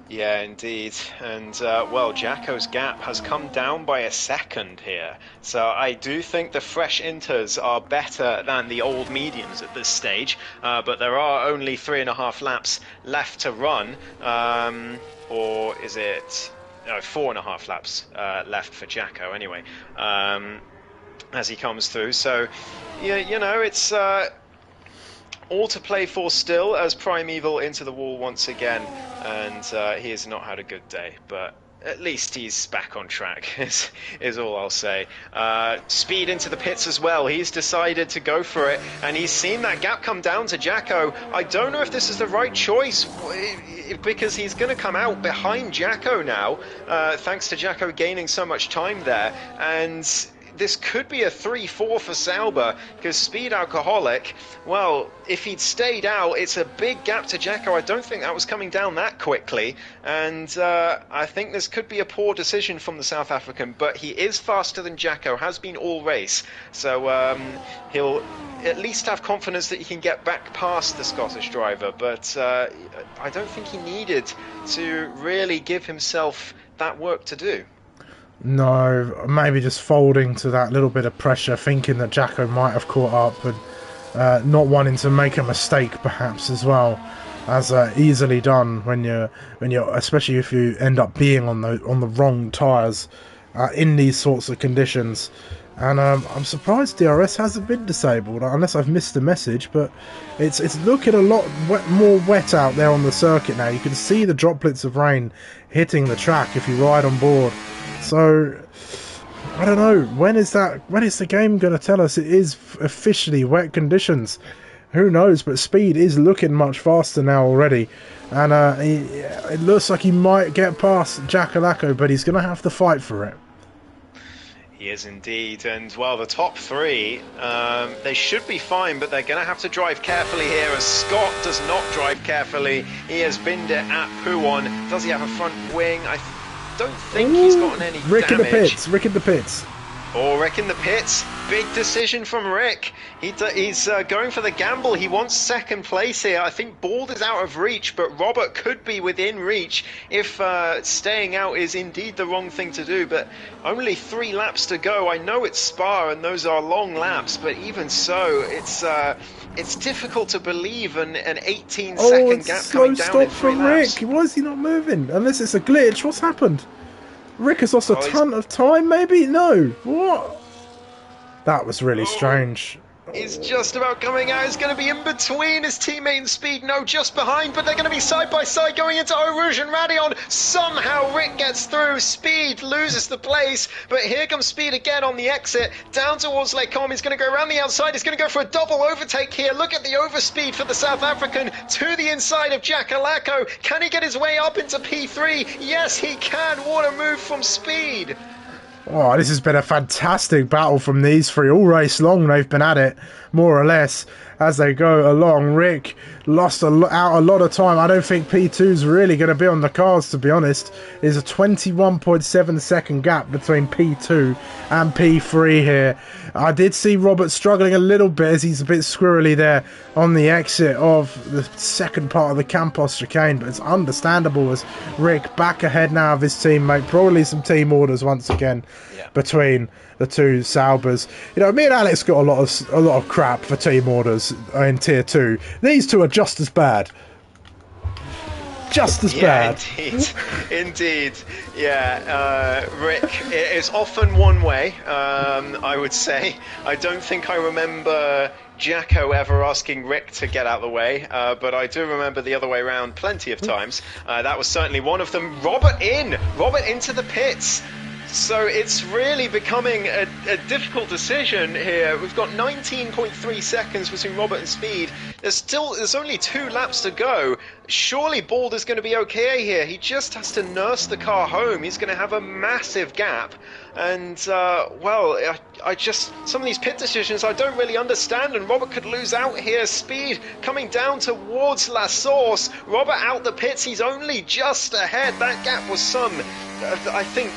Yeah, indeed. And, well, Jacko's gap has come down by a second here. So I do think the fresh Inters are better than the old mediums at this stage. But there are only 3.5 laps left to run. Or is it... No, 4.5 laps left for Jacko, anyway, as he comes through. So, yeah, you know, it's... all to play for still as Primeval into the wall once again, and he has not had a good day, but at least he's back on track, is all I'll say. Speed into the pits as well. He's decided to go for it, and he's seen that gap come down to Jacko. I don't know if this is the right choice, because he's going to come out behind Jacko now, thanks to Jacko gaining so much time there, and this could be a 3-4 for Sauber, because Speed Alcoholic, well, if he'd stayed out, it's a big gap to Jacko. I don't think that was coming down that quickly, and I think this could be a poor decision from the South African, but he is faster than Jacko, has been all race, so he'll at least have confidence that he can get back past the Scottish driver, but I don't think he needed to really give himself that work to do. No, maybe just folding to that little bit of pressure, thinking that Jacko might have caught up, and not wanting to make a mistake, perhaps as well, as easily done when you're, especially if you end up being on the wrong tyres in these sorts of conditions. And I'm surprised DRS hasn't been disabled, unless I've missed the message. But it's looking a lot more wet out there on the circuit now. You can see the droplets of rain hitting the track if you ride on board. So, I don't know, when is the game going to tell us it is officially wet conditions? Who knows, but Speed is looking much faster now already. And it looks like he might get past Jackalacco, but he's going to have to fight for it. He is indeed, and well, the top three, they should be fine, but they're going to have to drive carefully here, as Scott does not drive carefully. He has binned it at Pouon. Does he have a front wing? I don't think he's gotten any damage. Rick in the pits. Rick in the pits. Oh, Rick in the pits. Big decision from Rick. He's going for the gamble. He wants second place here. I think Bald is out of reach, but Robert could be within reach if staying out is indeed the wrong thing to do. But only 3 laps to go. I know it's Spa and those are long laps, but even so, it's difficult to believe an 18-second gap coming down in 3 laps. Rick. Why is he not moving? Unless it's a glitch. What's happened? Rick has lost a ton of time, maybe? No. What? That was really strange. He's just about coming out. He's going to be in between his teammate and Speed. No, just behind, but they're going to be side by side going into Eau Rouge and Radion. Somehow Rick gets through. Speed loses the place, but here comes Speed again on the exit. Down towards Lake Com. He's going to go around the outside. He's going to go for a double overtake here. Look at the overspeed for the South African to the inside of Jackalacco. Can he get his way up into P3? Yes, he can. What a move from Speed. Oh, this has been a fantastic battle from these three. All race long they've been at it, more or less, as they go along. Rick lost out a lot of time. I don't think P2's really going to be on the cards, to be honest. There's a 21.7 second gap between P2 and P3 here. I did see Robert struggling a little bit as he's a bit squirrely there on the exit of the second part of the Campos chicane, but it's understandable as Rick back ahead now of his teammate. Probably some team orders once again between the two Saubers. You know, me and Alex got a lot of crap for team orders in Tier 2. These two are just as bad. Just as bad. Indeed. Yeah, Rick, it's often one way, I would say. I don't think I remember Jacko ever asking Rick to get out of the way, but I do remember the other way around plenty of times. That was certainly one of them. Robert into the pits. So it's really becoming a difficult decision here. We've got 19.3 seconds between Robert and Speed. There's only 2 laps to go. Surely Bald is going to be okay here. He just has to nurse the car home. He's going to have a massive gap. And, well, some of these pit decisions I don't really understand, and Robert could lose out here. Speed coming down towards La Source. Robert out the pits. He's only just ahead. That gap was I think,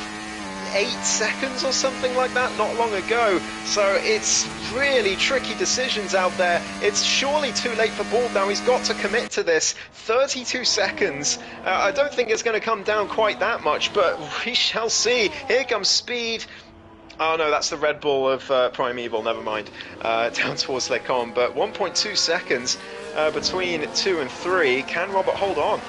8 seconds or something like that not long ago. So it's really tricky decisions out there. It's surely too late for Bald now. He's got to commit to this. 32 seconds. I don't think it's going to come down quite that much, but we shall see. Here comes Speed. Oh no, that's the Red Bull of Primeval, never mind. Down towards Lecom, but 1.2 seconds between 2 and 3. Can Robert hold on?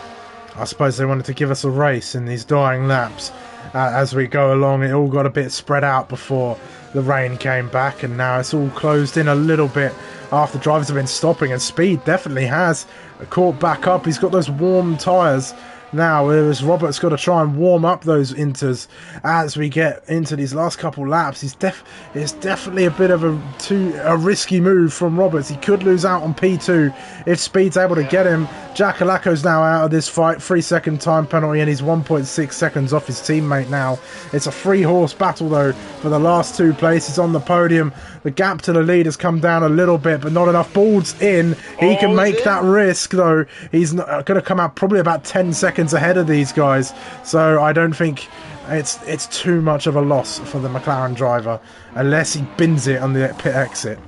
I suppose they wanted to give us a race in these dying laps. As we go along, it all got a bit spread out before the rain came back, and now it's all closed in a little bit after drivers have been stopping, and Speed definitely has caught back up. He's got those warm tyres now, whereas Robert's got to try and warm up those inters as we get into these last couple laps. It's definitely a bit of a risky move from Roberts. He could lose out on P2 if Speed's able to get him. Jacalaco's now out of this fight, 3-second time penalty, and he's 1.6 seconds off his teammate now. It's a 3-horse battle though for the last 2 places on the podium. The gap to the lead has come down a little bit, but not enough. Bald's in. He can make that risk though. He's going to come out probably about 10 seconds ahead of these guys, so I don't think it's too much of a loss for the McLaren driver unless he bins it on the pit exit.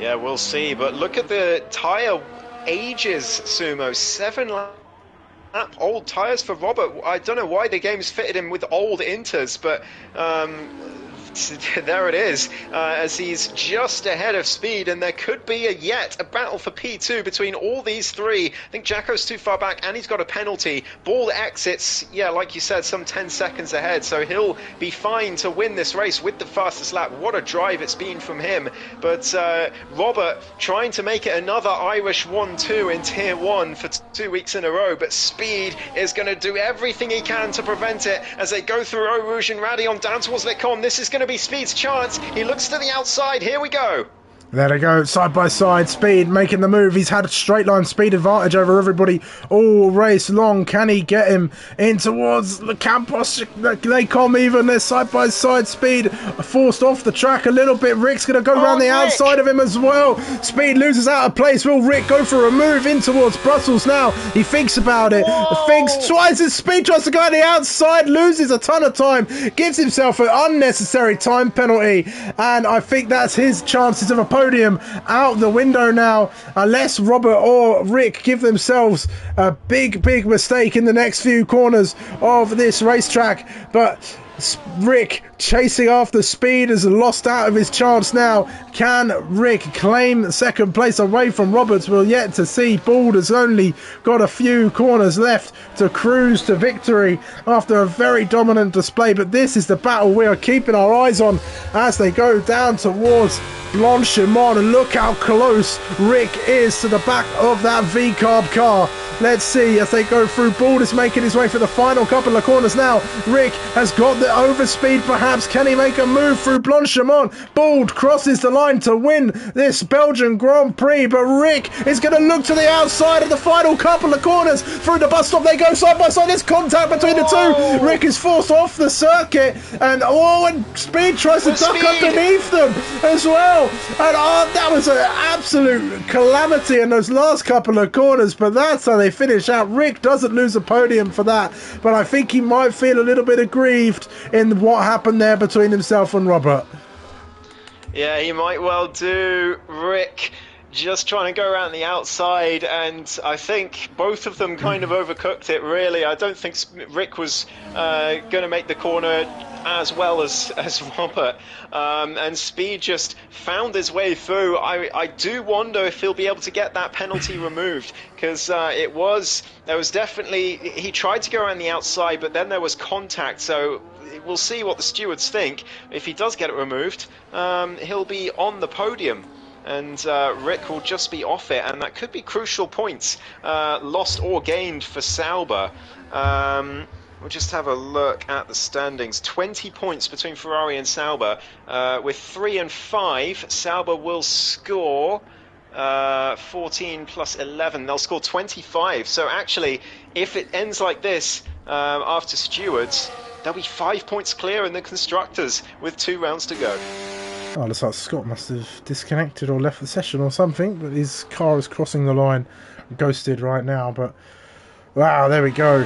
Yeah, we'll see, but look at the tyre ages, Sumo. 7 lap old tyres for Robert. I don't know why the game's fitted him with old inters, but there it is, as he's just ahead of Speed, and there could be yet a battle for P2 between all these 3. I think Jacko's too far back, and he's got a penalty. Ball exits, yeah, like you said, some 10 seconds ahead, so he'll be fine to win this race with the fastest lap. What a drive it's been from him. But Robert trying to make it another Irish 1-2 in Tier 1 for 2 weeks in a row, but Speed is going to do everything he can to prevent it as they go through Eau Rouge and Radillon down towards Lecombe. This is going to be Speed's chance. He looks to the outside. Here we go. There they go, side by side, Speed making the move. He's had a straight line speed advantage over everybody all race long. Can he get him in towards the Campos? They come even. They're side by side. Speed forced off the track a little bit. Rick's going to go around the outside of him as well. Speed loses out of place. Will Rick go for a move in towards Brussels now? He thinks about it. Thinks twice as Speed tries to go on the outside, loses a ton of time, gives himself an unnecessary time penalty, and I think that's his chances of a podium out the window now, unless Robert or Rick give themselves a big mistake in the next few corners of this racetrack. But Rick chasing after Speed has lost out of his chance now. Can Rick claim second place away from Roberts? We'll yet to see. Bald has only got a few corners left to cruise to victory after a very dominant display, but this is the battle we are keeping our eyes on as they go down towards Blanchimont, and look how close Rick is to the back of that V-carb car. Let's see as they go through. Bald is making his way for the final couple of corners now. Rick has got the overspeed perhaps. Can he make a move through Blanchimont? Bald crosses the line to win this Belgian Grand Prix, but Rick is going to look to the outside of the final couple of corners. Through the bus stop they go side by side. There's contact between the two. Rick is forced off the circuit, and Speed tries to duck underneath them as well. And that was an absolute calamity in those last couple of corners, but that's how they finish out. Rick doesn't lose a podium for that, but I think he might feel a little bit aggrieved in what happened there between himself and Robert. Yeah, he might well do. Rick just trying to go around the outside, and I think both of them kind of overcooked it, really. I don't think Rick was going to make the corner as well as Robert, and Speed just found his way through. I do wonder if he'll be able to get that penalty removed, because there was definitely, he tried to go around the outside, but then there was contact, so we'll see what the stewards think. If he does get it removed, he'll be on the podium, and Rick will just be off it, and that could be crucial points lost or gained for Sauber. We'll just have a look at the standings. 20 points between Ferrari and Sauber. With 3 and 5, Sauber will score 14 plus 11. They'll score 25. So actually, if it ends like this after stewards, they'll be 5 points clear in the constructors with 2 rounds to go. Oh, looks like Scott must have disconnected or left the session or something, but his car is crossing the line. Ghosted right now, but wow, there we go.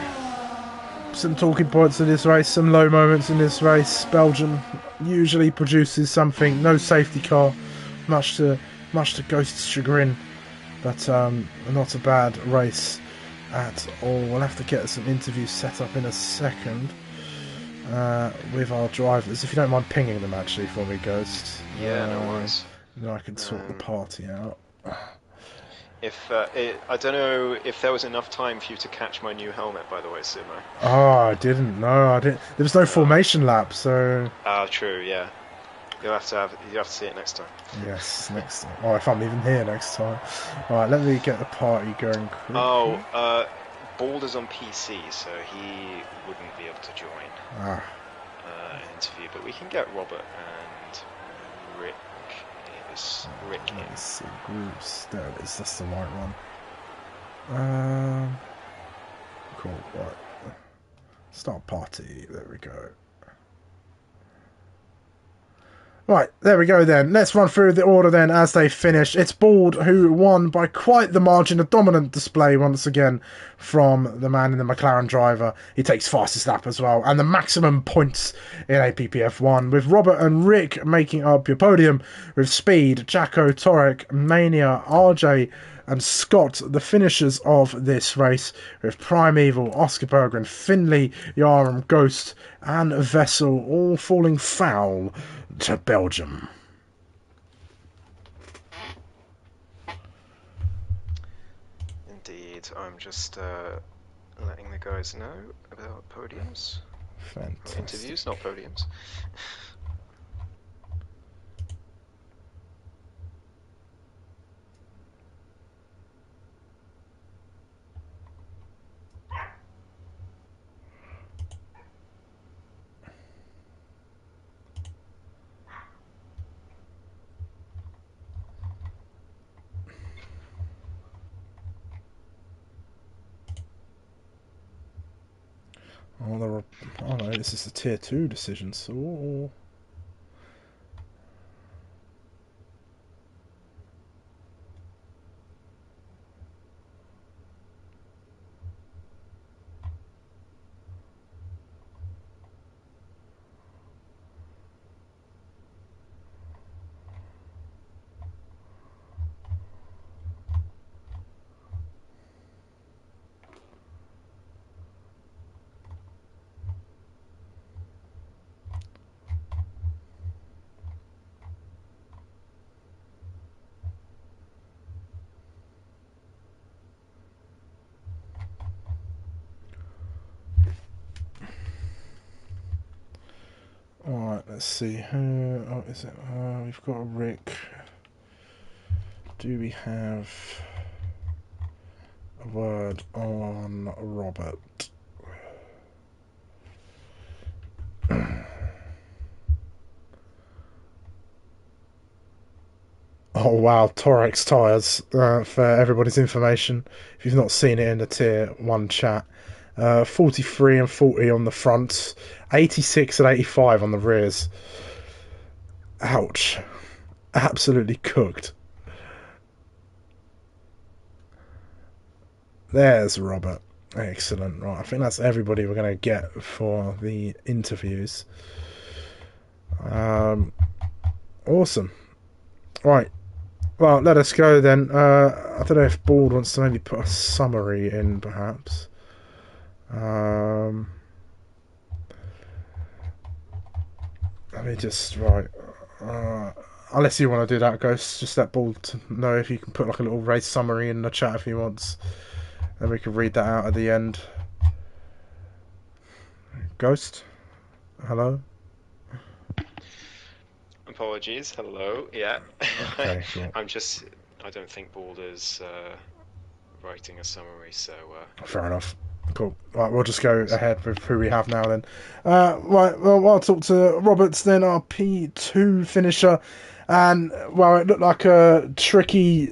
Some talking points in this race, some low moments in this race. Belgium usually produces something. No safety car, much to Ghost's chagrin, but not a bad race at all. We'll have to get some interviews set up in a second with our drivers. If you don't mind pinging them actually for me, Ghost. Yeah, no worries. Then I can sort the party out. I don't know if there was enough time for you to catch my new helmet, by the way, Sumo. Oh, I didn't. No, I didn't. There was no Oh, formation lap, so true. Yeah, you have to see it next time. yes, next time. Oh, if I'm even here next time. All right, let me get the party going quickly. Oh, Balder's on PC, so he wouldn't be able to join Ah, an interview. But we can get Robert and Rick. Is Rick let me in? see. Groups. There it is. That's the right one. Cool. Right. Start party. There we go. Right, there we go then. Let's run through the order then as they finish. It's Bald who won by quite the margin. A dominant display once again from the man in the McLaren driver. He takes fastest lap as well. And the maximum points in APPF1 with Robert and Rick making up your podium with Speed, Jacko, Torek, Mania, RJ and Scott, the finishers of this race, with Primeval, Oscar Berggren, Finley, Yaram, Ghost, and Vessel all falling foul to Belgium. Indeed, I'm just letting the guys know about podiums. Fantastic. Or interviews, not podiums. Oh no, this is a tier 2 decision, so... Alright, let's see. Who... Oh, is it? We've got a Rick. Do we have a word on Robert? Oh wow, Torex tyres, for everybody's information. If you've not seen it in the tier 1 chat. 43 and 40 on the fronts, 86 and 85 on the rears. Ouch. Absolutely cooked. There's Robert. Excellent. Right, I think that's everybody we're going to get for the interviews. Awesome. Right. Well, let us go then. I don't know if Bald wants to maybe put a summary in, perhaps. Let me just, right. Unless you want to do that, Ghost, just let Bald know if you can put like a little race summary in the chat if he wants. Then we can read that out at the end. Ghost? Hello? Apologies. Hello. Yeah. Okay, cool. I don't think Balder's writing a summary, so. Fair enough. Cool. Right, we'll just go ahead with who we have now then. Right, well, I'll talk to Roberts then, our P2 finisher. And, well, it looked like a tricky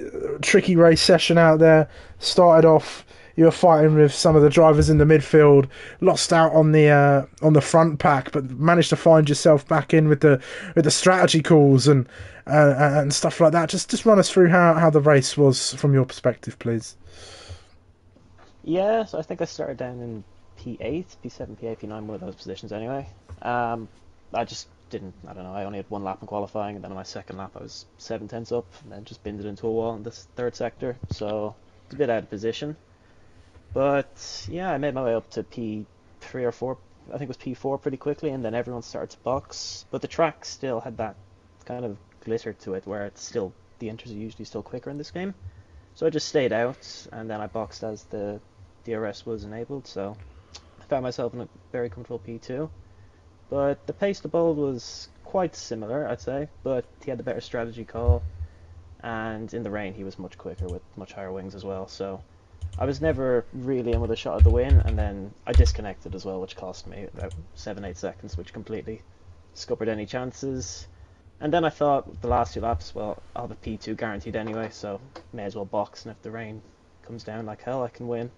race session out there. Started off, you were fighting with some of the drivers in the midfield, lost out on the front pack, but managed to find yourself back in with the strategy calls and stuff like that. Just run us through how the race was from your perspective, please. Yeah, so I think I started down in P8, P7, P8, P9, one of those positions anyway. I just didn't, I don't know, I only had one lap in qualifying, and then on my second lap I was 7/10 up, and then just binned it into a wall in this third sector, so it's a bit out of position. But yeah, I made my way up to P3 or 4, I think it was P4 pretty quickly, and then everyone started to box. But the track still had that kind of glitter to it, where it's still, the enters are usually still quicker in this game. So I just stayed out, and then I boxed as the DRS was enabled. So I found myself in a very comfortable P2. But the pace to Bold was quite similar, I'd say. But he had the better strategy call, and in the rain he was much quicker with much higher wings as well. So I was never really in with a shot at the win, and then I disconnected as well, which cost me about 7-8 seconds, which completely scuppered any chances. And then I thought the last 2 laps, well, I'll have a P2 guaranteed anyway, so may as well box, and if the rain comes down like hell, I can win.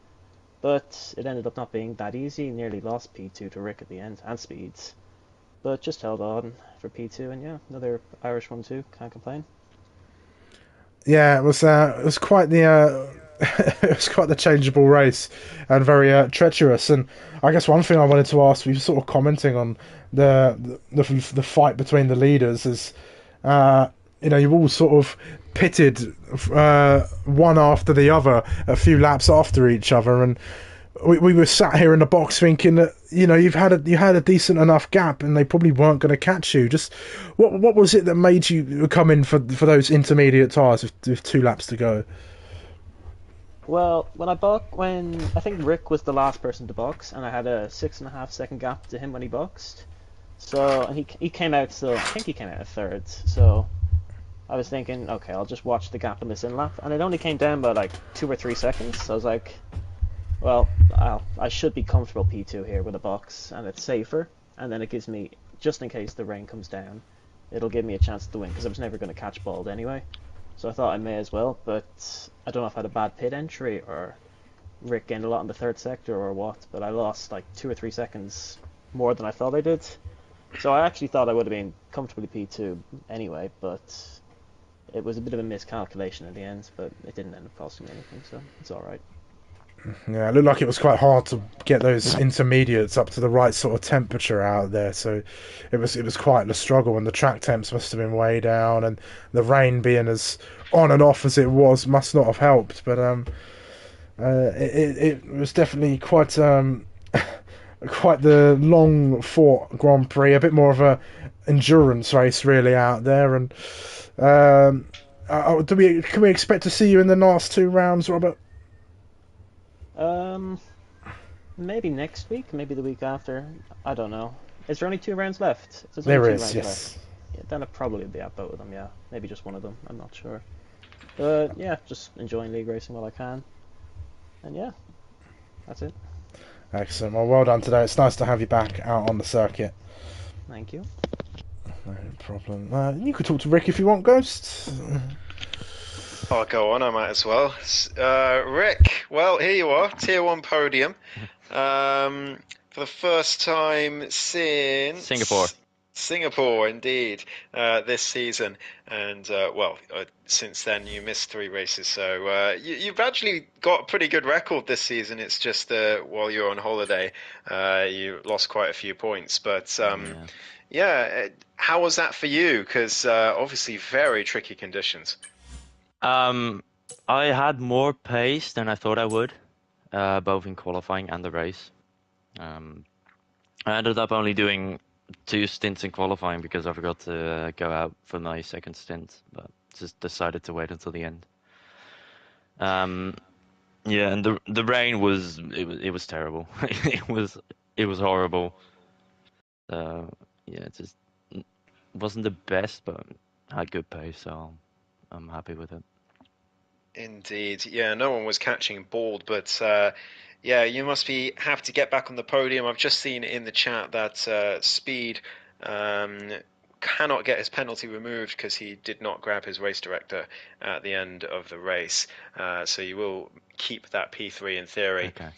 But it ended up not being that easy. Nearly lost P2 to Rick at the end, and speeds. But just held on for P2, and yeah, another Irish one too. Can't complain. Yeah, it was quite the it was quite the changeable race and very treacherous. And I guess one thing I wanted to ask, we were sort of commenting on the fight between the leaders, is you all sort of pitted one after the other, a few laps after each other, and we were sat here in the box thinking that you had a decent enough gap and they probably weren't going to catch you. Just what was it that made you come in for those intermediate tyres with 2 laps to go? Well, when I think Rick was the last person to box, and I had a 6.5 second gap to him when he boxed. So and he came out still. I think he came out at third. So I was thinking, okay, I'll just watch the gap in this in lap, and it only came down by like 2 or 3 seconds. So I was like, well, I should be comfortable P2 here with a box, and it's safer. And then it gives me, just in case the rain comes down, it'll give me a chance to win, because I was never going to catch Bald anyway. So I thought I may as well, but I don't know if I had a bad pit entry, or Rick gained a lot in the third sector, or what, but I lost like 2 or 3 seconds more than I thought I did. So I actually thought I would have been comfortably P2 anyway, but it was a bit of a miscalculation at the end, but it didn't end up costing me anything, so it's alright. Yeah, it looked like it was quite hard to get those intermediates up to the right sort of temperature out there. So it was quite the struggle, and the track temps must have been way down, and the rain being as on and off as it was must not have helped. But it was definitely quite quite the long fought Grand Prix, a bit more of a endurance race really out there. And can we expect to see you in the last 2 rounds, Robert? Um, Maybe next week, maybe the week after. I don't know. Is there only 2 rounds left? There's only There two is, rounds yes. left. Yeah, then I'll probably be at both of them. Yeah, maybe just one of them. I'm not sure. But yeah, just enjoying league racing while I can. And yeah, that's it. Excellent. Well done today. It's nice to have you back out on the circuit. Thank you. No problem. You could talk to Rick if you want, Ghost. I'll go on, I might as well. Rick, well, here you are, Tier 1 podium. For the first time since... Singapore, indeed, this season. And, since then you missed 3 races. So you've actually got a pretty good record this season. It's just while you're on holiday, you lost quite a few points. But, how was that for you? Because obviously very tricky conditions. I had more pace than I thought I would, both in qualifying and the race. I ended up only doing 2 stints in qualifying because I forgot to go out for my second stint, but just decided to wait until the end. Yeah, and the rain was terrible. it was horrible. Yeah, it just wasn't the best, but I had good pace, so I'm happy with it. Indeed, yeah, no one was catching Bald, but you must have to get back on the podium. I've just seen in the chat that Speed cannot get his penalty removed because he did not grab his race director at the end of the race. So you will keep that P3 in theory. Okay.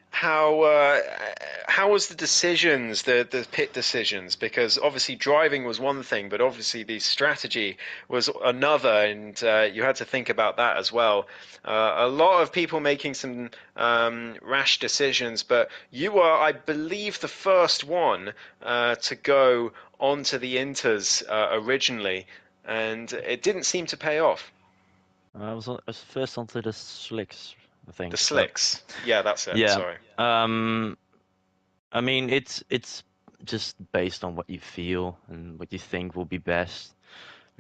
How was the decisions, the pit decisions? Because obviously driving was one thing, but obviously the strategy was another, and you had to think about that as well. A lot of people making some rash decisions, but you were, I believe, the first one to go onto the Inters originally, and it didn't seem to pay off. I was first onto the slicks, I think. The slicks, yeah, that's it. Yeah. Sorry. I mean, it's just based on what you feel and what you think will be best,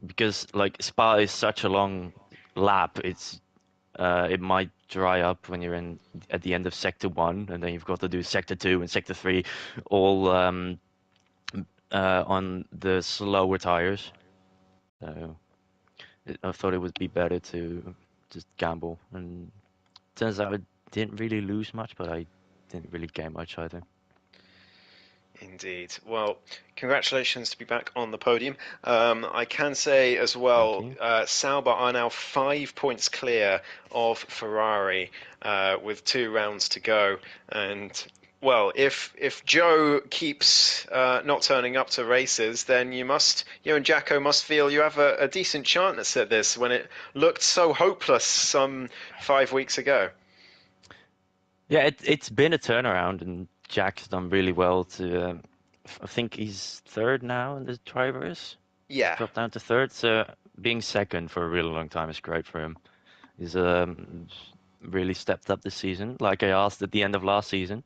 because like Spa is such a long lap, it might dry up when you're at the end of sector 1, and then you've got to do sector 2 and sector 3, all on the slower tires. So I thought it would be better to just gamble, and turns out I didn't really lose much, but I didn't really gain much either. Indeed. Well, congratulations to be back on the podium. I can say as well, Sauber are now 5 points clear of Ferrari with 2 rounds to go. And, well, if Joe keeps not turning up to races, then you and Jacko must feel you have a decent chance at this when it looked so hopeless some 5 weeks ago. Yeah, it's been a turnaround, and Jack's done really well to. I think he's 3rd now in the drivers. Yeah. Dropped down to 3rd, so being 2nd for a really long time is great for him. He's really stepped up this season, like I asked at the end of last season.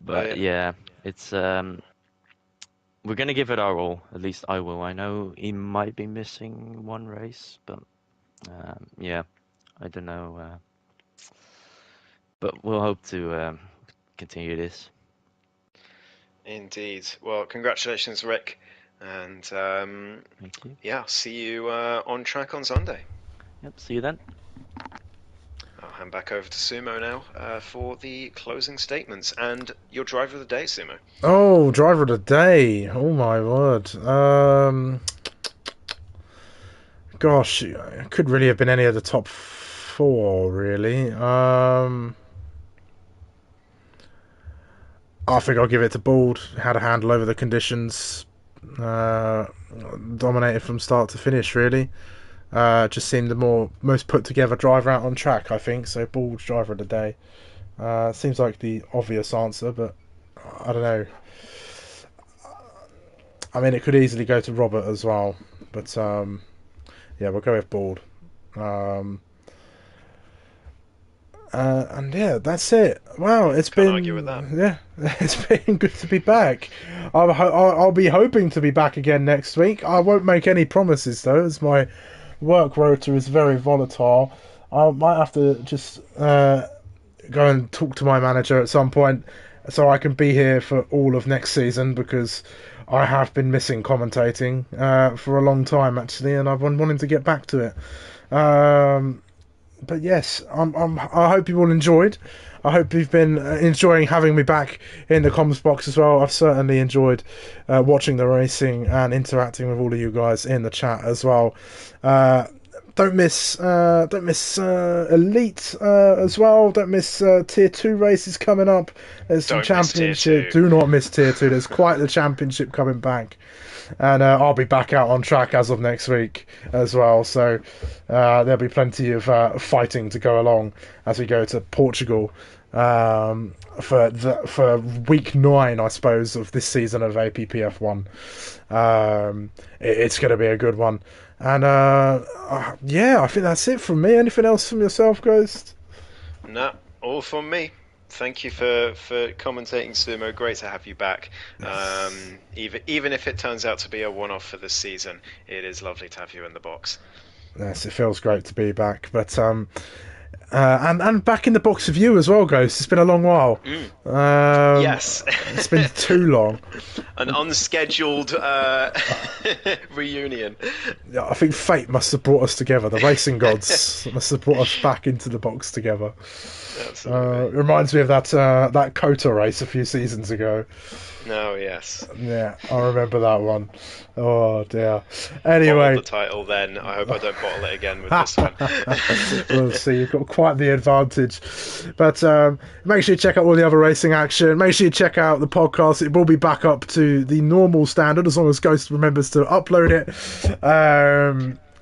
But yeah, it's we're gonna give it our all. At least I will. I know he might be missing 1 race, but yeah. I don't know, but we'll hope to continue this. Indeed. Well, congratulations, Rick, and Thank you. Yeah, see you on track on Sunday. Yep, see you then. I'll hand back over to Sumo now for the closing statements and your driver of the day, Sumo. Oh, driver of the day! Oh my word! Gosh, it could really have been any of the top 4, really. I think I'll give it to Bald. Had a handle over the conditions. Dominated from start to finish, really. Just seemed the most put together driver out on track, I think. So Bald's driver of the day. Seems like the obvious answer, but I don't know. I mean, it could easily go to Robert as well, but yeah, we'll go with Bald. And yeah, that's it. Wow, Can't argue with that. Yeah, it's been good to be back. I'll be hoping to be back again next week. I won't make any promises though, as my work rota is very volatile. I might have to just go and talk to my manager at some point so I can be here for all of next season, because I have been missing commentating for a long time actually, and I've been wanting to get back to it. But yes, I hope you all enjoyed. I hope you've been enjoying having me back in the comms box as well. I've certainly enjoyed watching the racing and interacting with all of you guys in the chat as well. Don't miss Elite as well. Don't miss Tier 2 races coming up. There's some championship. Do not miss Tier 2. There's quite the championship coming back. And I'll be back out on track as of next week as well. So there'll be plenty of fighting to go along as we go to Portugal for week 9, I suppose, of this season of APPF1. It's going to be a good one. And yeah, I think that's it from me. Anything else from yourself, Ghost? No, all from me. Thank you for commentating, Sumo. Great to have you back. Even if it turns out to be a one-off for this season, it is lovely to have you in the box. Yes, it feels great to be back. But and back in the box with you as well, Ghost. It's been a long while. Yes. It's been too long. An unscheduled reunion. Yeah, I think fate must have brought us together. The racing gods must have brought us back into the box together. Absolutely. It reminds me of that COTA race a few seasons ago. Oh, yes. Yeah, I remember that one. Oh, dear. Anyway. Bottled the title then. I hope I don't bottle it again with this one. We'll see. You've got quite the advantage. But make sure you check out all the other racing action. Make sure you check out the podcast. It will be back up to the normal standard as long as Ghost remembers to upload it.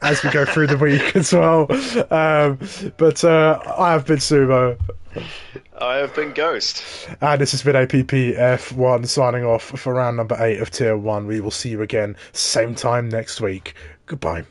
As we go through the week as well. But I have been Sumo. I have been Ghost. And this has been APPF1 signing off for round number 8 of Tier 1. We will see you again same time next week. Goodbye.